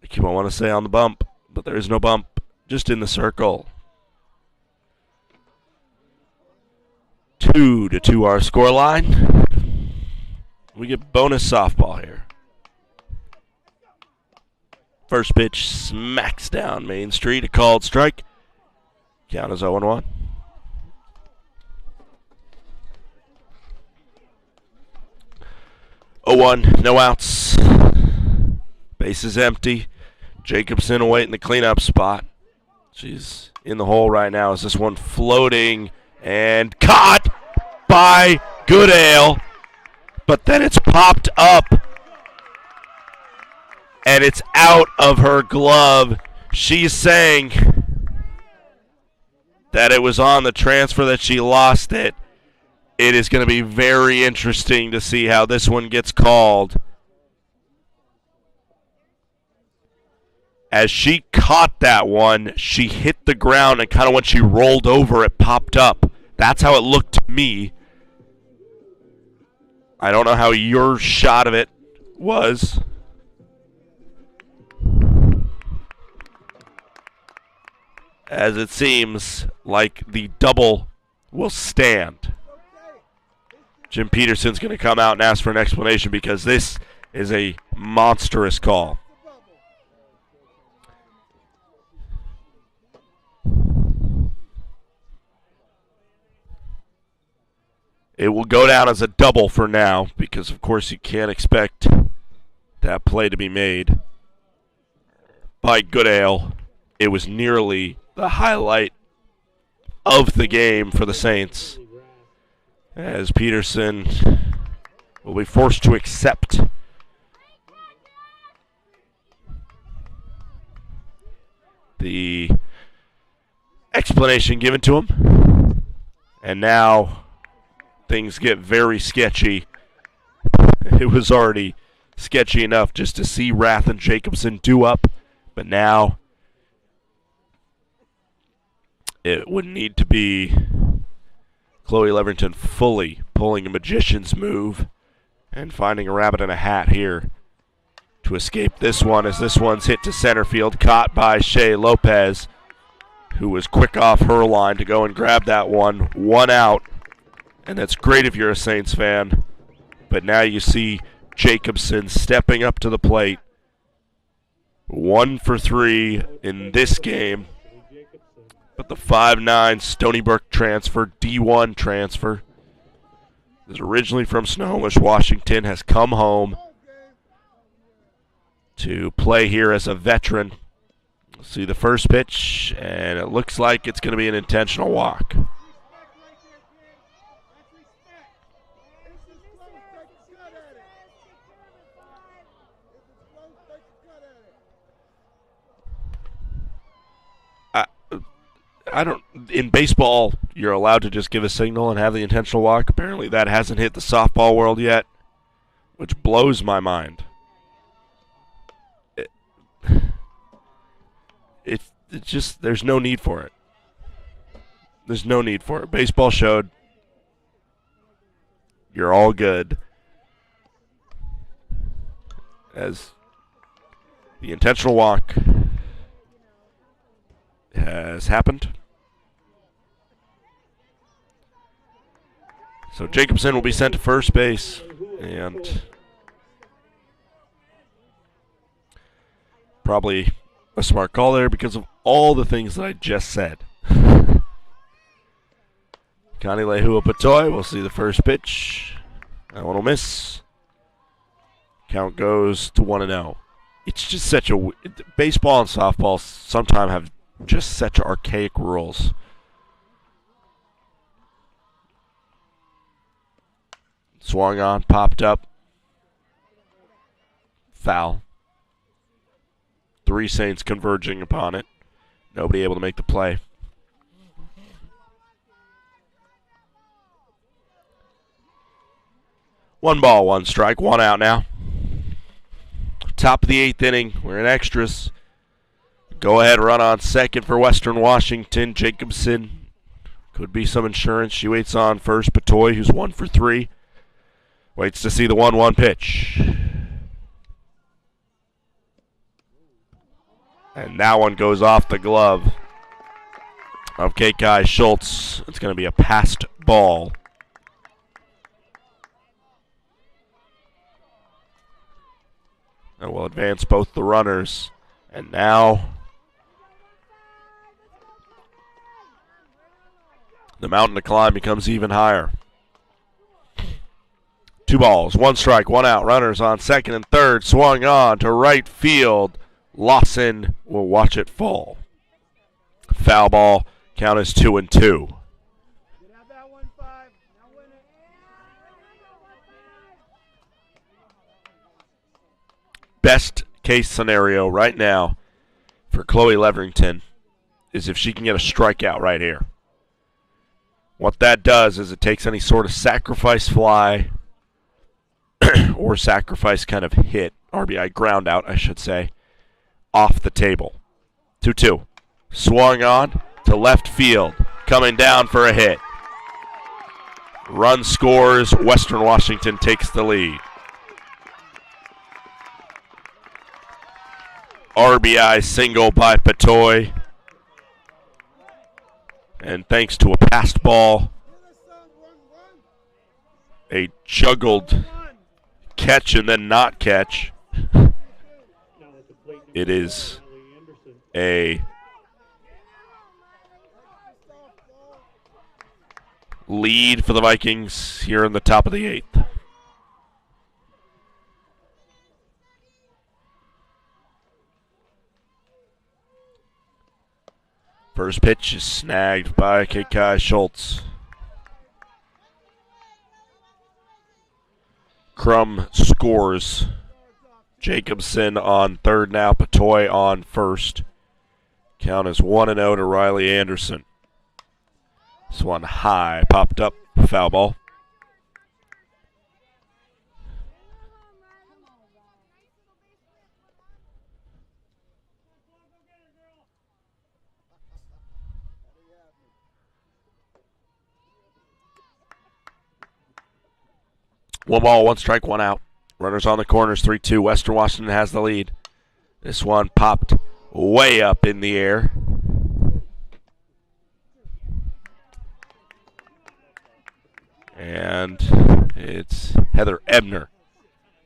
I keep on want to say on the bump, but there is no bump. Just in the circle. 2-2 our score line. We get bonus softball here. First pitch smacks down Main Street. A called strike. Count is 0-1. No outs. Base is empty. Jacobson awaiting the cleanup spot. She's in the hole right now. Is this one floating and caught by Goodale? But then it's popped up and it's out of her glove. She's saying that it was on the transfer that she lost it. It is going to be very interesting to see how this one gets called. As she caught that one, she hit the ground, and kind of when she rolled over, it popped up. That's how it looked to me. I don't know how your shot of it was. As it seems like the double will stand. Jim Peterson's going to come out and ask for an explanation because this is a monstrous call. It will go down as a double for now because, of course, you can't expect that play to be made by Goodale. It was nearly the highlight of the game for the Saints, as Peterson will be forced to accept the explanation given to him. And now things get very sketchy. It was already sketchy enough just to see Rath and Jacobson do up, but now it would need to be Chloe Leverington fully pulling a magician's move and finding a rabbit in a hat here to escape this one, as this one's hit to center field, caught by Shea Lopez, who was quick off her line to go and grab that one. One out, and that's great if you're a Saints fan, but now you see Jacobson stepping up to the plate. 1 for 3 in this game. But the 5'9" Stony Brook transfer, D1 transfer, is originally from Snohomish, Washington, has come home to play here as a veteran. See the first pitch, and it looks like it's going to be an intentional walk. In baseball, you're allowed to just give a signal and have the intentional walk. Apparently that hasn't hit the softball world yet, which blows my mind. It's just, there's no need for it. There's no need for it. Baseball showed you're all good, as the intentional walk has happened. So Jacobson will be sent to first base, and probably a smart call there because of all the things that I just said. Connie Lehua Patoy will see the first pitch. That one will miss. Count goes to 1-0. It's just such a... Baseball and softball sometimes have just such archaic rules. Swung on, popped up. Foul. 3 Saints converging upon it. Nobody able to make the play. One ball, one strike, one out now. Top of the 8th inning. We're in extras. Go ahead run on second for Western Washington. Jacobson. Could be some insurance. She waits on first. Patoy, who's 1 for 3. Waits to see the 1-1 pitch. And that one goes off the glove of Kekai Schultz. It's going to be a passed ball. And will advance both the runners. And now the mountain to climb becomes even higher. 2 balls, 1 strike, 1 out. Runners on second and third. Swung on to right field. Lawson will watch it fall. Foul ball. Count is 2-2. Get out that 1-5. Now win it. Best case scenario right now for Chloe Leverington is if she can get a strikeout right here. What that does is it takes any sort of sacrifice fly or sacrifice kind of hit, RBI ground out, I should say, off the table. 2-2. Swung on to left field. Coming down for a hit. Run scores. Western Washington takes the lead. RBI single by Patoy. And thanks to a passed ball, a juggled catch and then not catch, it is a lead for the Vikings here in the top of the 8th. First pitch is snagged by Kekai Schultz. Crum scores. Jacobson on third now. Patoy on first. Count is 1-0 to Riley Anderson. This one high, popped up, foul ball. One ball, 1 strike, 1 out. Runners on the corners, 3-2. Western Washington has the lead. This one popped way up in the air. And it's Heather Ebner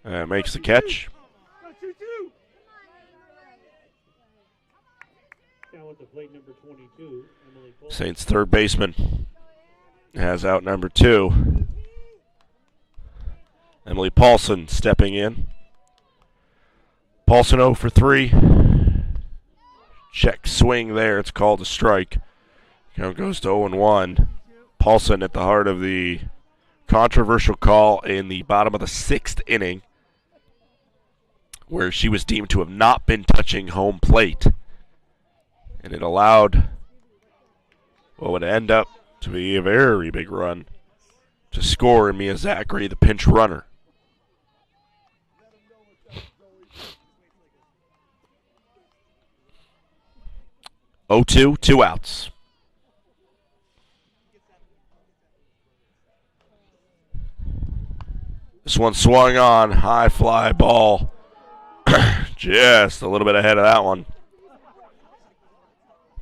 makes the catch. Saints third baseman has out number 2. Emily Paulson stepping in. Paulson 0 for 3. Check swing there. It's called a strike. Count goes to 0-1. Paulson at the heart of the controversial call in the bottom of the 6th inning, where she was deemed to have not been touching home plate. And it allowed what would end up to be a very big run to score in Mia Zachary, the pinch runner. Oh, 2, 2 outs. This one swung on, high fly ball. Just a little bit ahead of that one.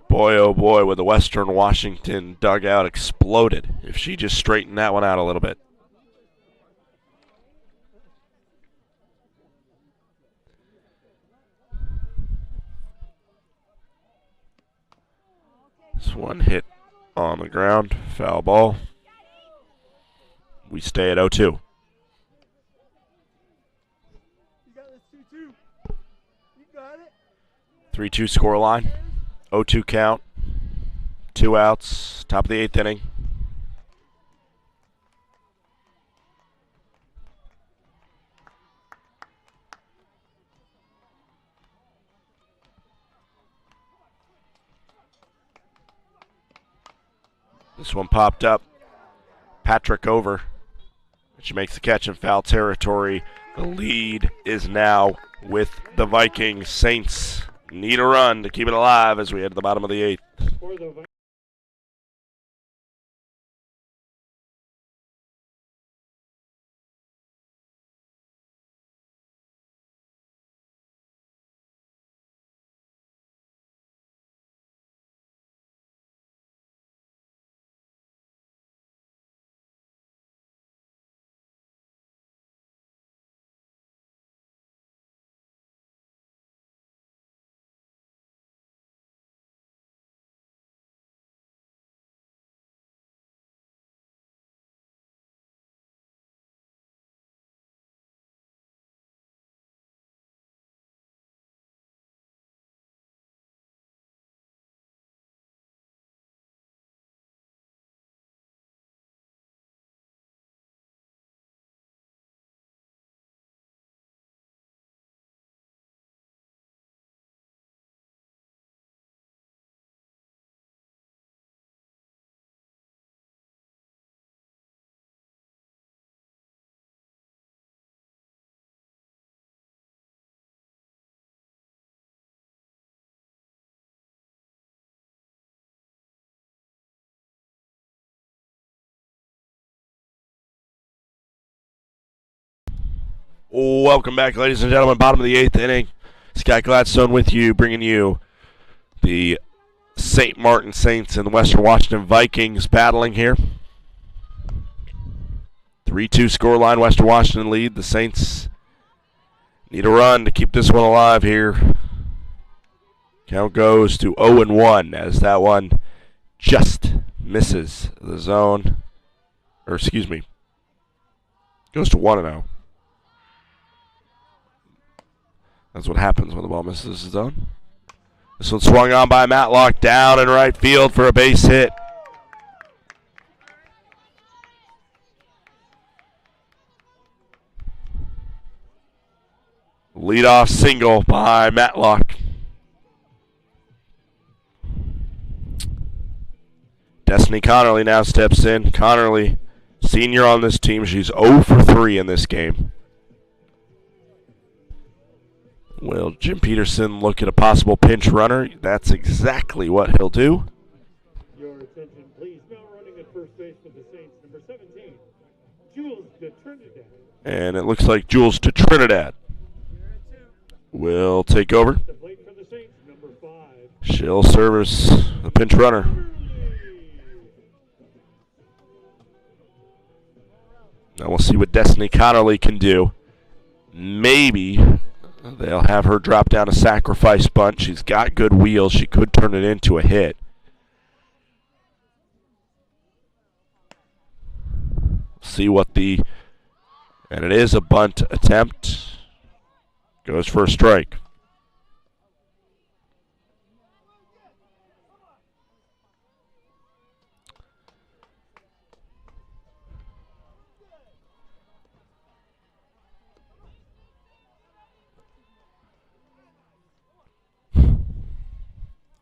Boy, oh boy, would the Western Washington dugout exploded if she just straightened that one out a little bit. This one hit on the ground, foul ball. We stay at 0-2. You got this 2-2. You got it. 3-2 score line. 0-2 count. 2 outs. Top of the 8th inning. This one popped up. Patrick over. She makes the catch in foul territory. The lead is now with the Vikings. Saints need a run to keep it alive as we head to the bottom of the 8th. Welcome back, ladies and gentlemen. Bottom of the 8th inning. Scott Gladstone with you, bringing you the St. Martin Saints and the Western Washington Vikings battling here. 3-2 scoreline, Western Washington lead. The Saints need a run to keep this one alive here. Count goes to 0-1 as that one just misses the zone. Or, excuse me, goes to 1-0. That's what happens when the ball misses the zone. This one swung on by Matlock, down in right field for a base hit. Leadoff single by Matlock. Destiny Connerly now steps in. Connerly, senior on this team. She's 0 for 3 in this game. Will Jim Peterson look at a possible pinch runner? That's exactly what he'll do. Your attention, please. Now running at first base for the Saints, number 17, Jules de Trinidad. And it looks like Jules de Trinidad will take over. The plate for the Saints, number 5. She'll serve as the pinch runner. Now we'll see what Destiny Connerly can do. Maybe they'll have her drop down a sacrifice bunt. She's got good wheels. She could turn it into a hit. See what the... And it is a bunt attempt. Goes for a strike.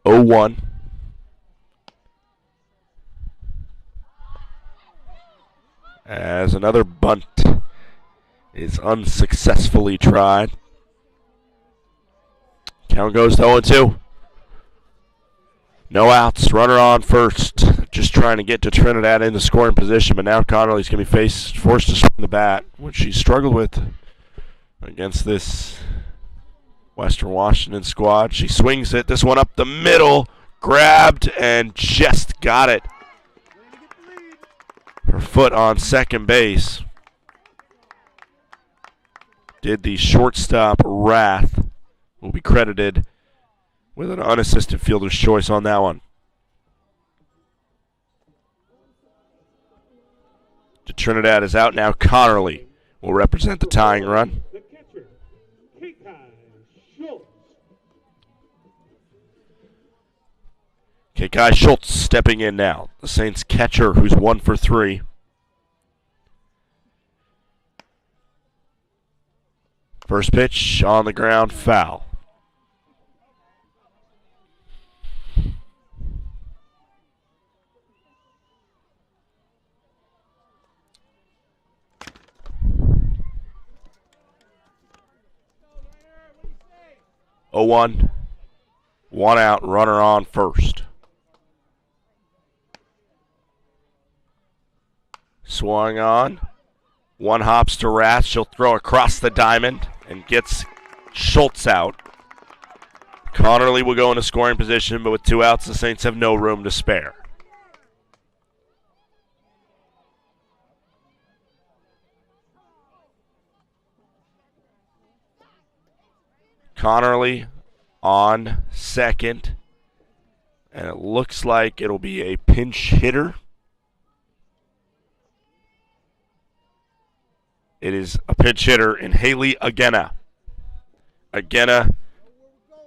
One. As another bunt is unsuccessfully tried. Count goes to 0-2. No outs, runner on first. Just trying to get to Trinidad in the scoring position, but now Connerly's going to be forced to swing the bat, which she struggled with against this Western Washington squad. She swings it. This one up the middle. Grabbed and just got it. Her foot on second base. Did the shortstop Rath. Will be credited with an unassisted fielder's choice on that one. De Trinidad is out now. Connerly will represent the tying run. The catcher, Kekai Schultz. Kekai Schultz stepping in now. The Saints catcher who's 1 for 3. First pitch on the ground, foul. Oh, 1. 1 out, runner on first. Swung on. 1 hops to Rath. She'll throw across the diamond and gets Schultz out. Connerly will go into scoring position, but with 2 outs, the Saints have no room to spare. Connerly on second, and it looks like it'll be a pinch hitter. It is a pinch hitter in Haley Agena. Agena,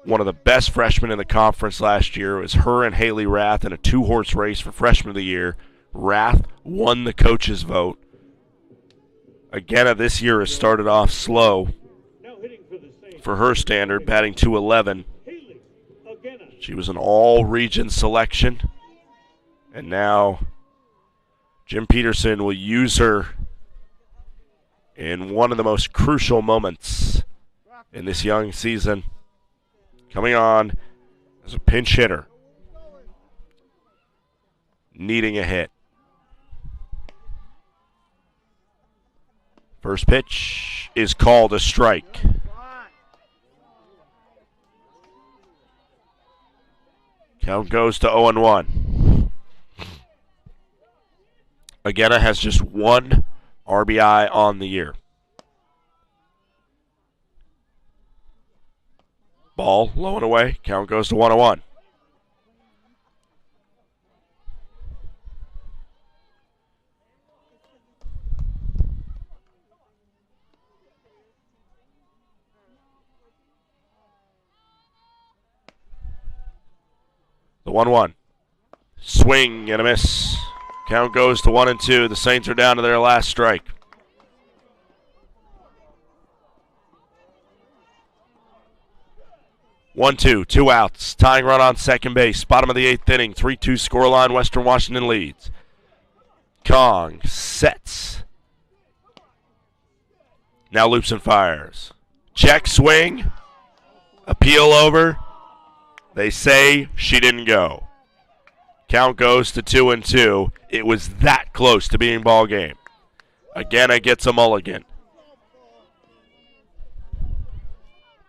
one of the best freshmen in the conference last year. It was her and Haley Rath in a 2-horse race for freshman of the year. Rath won the coach's vote. Agena this year has started off slow for her standard, batting .211. She was an all-region selection, and now Jim Peterson will use her in one of the most crucial moments in this young season, coming on as a pinch hitter, needing a hit. First pitch is called a strike. Count goes to 0-1. Agena has just 1 RBI on the year. Ball low and away. Count goes to 1-1. The 1-1. Swing and a miss. Count goes to 1-2. The Saints are down to their last strike. One, two outs. Tying run on second base. Bottom of the 8th inning. 3-2 scoreline. Western Washington leads. Kong sets. Now loops and fires. Check, swing. Appeal over. They say she didn't go. Count goes to 2-2. It was that close to being ball game. Agena gets a mulligan.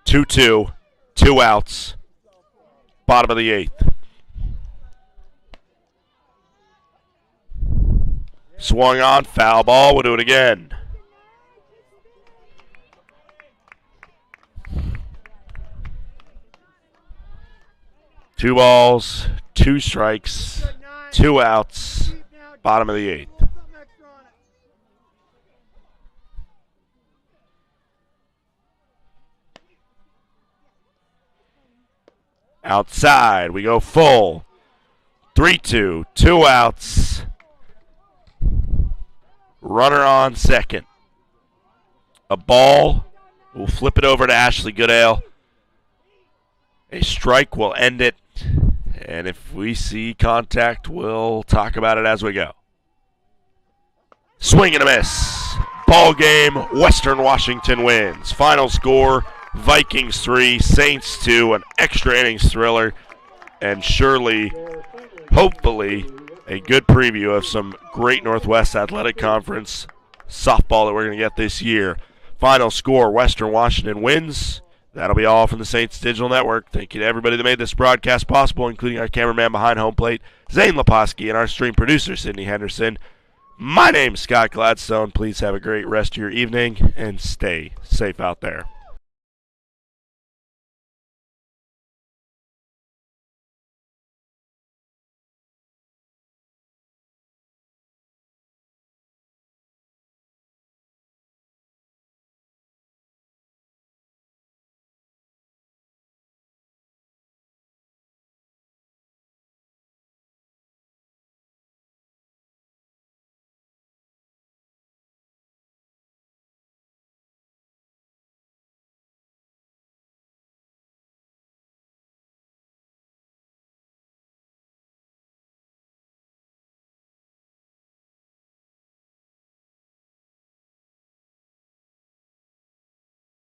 2-2. 2 outs. Bottom of the 8th. Swung on, foul ball. We'll do it again. Two balls, 2 strikes, 2 outs, bottom of the 8th. Outside, we go full. 3-2, 2 outs. Runner on second. A ball. We'll flip it over to Ashley Goodale. A strike will end it. And if we see contact, we'll talk about it as we go. Swing and a miss. Ball game, Western Washington wins. Final score, Vikings 3, Saints 2, an extra innings thriller, and surely, hopefully, a good preview of some great Northwest Athletic Conference softball that we're going to get this year. Final score, Western Washington wins. That'll be all from the Saints Digital Network. Thank you to everybody that made this broadcast possible, including our cameraman behind home plate, Zane Leposki, and our stream producer, Sydney Henderson. My name's Scott Gladstone. Please have a great rest of your evening and stay safe out there.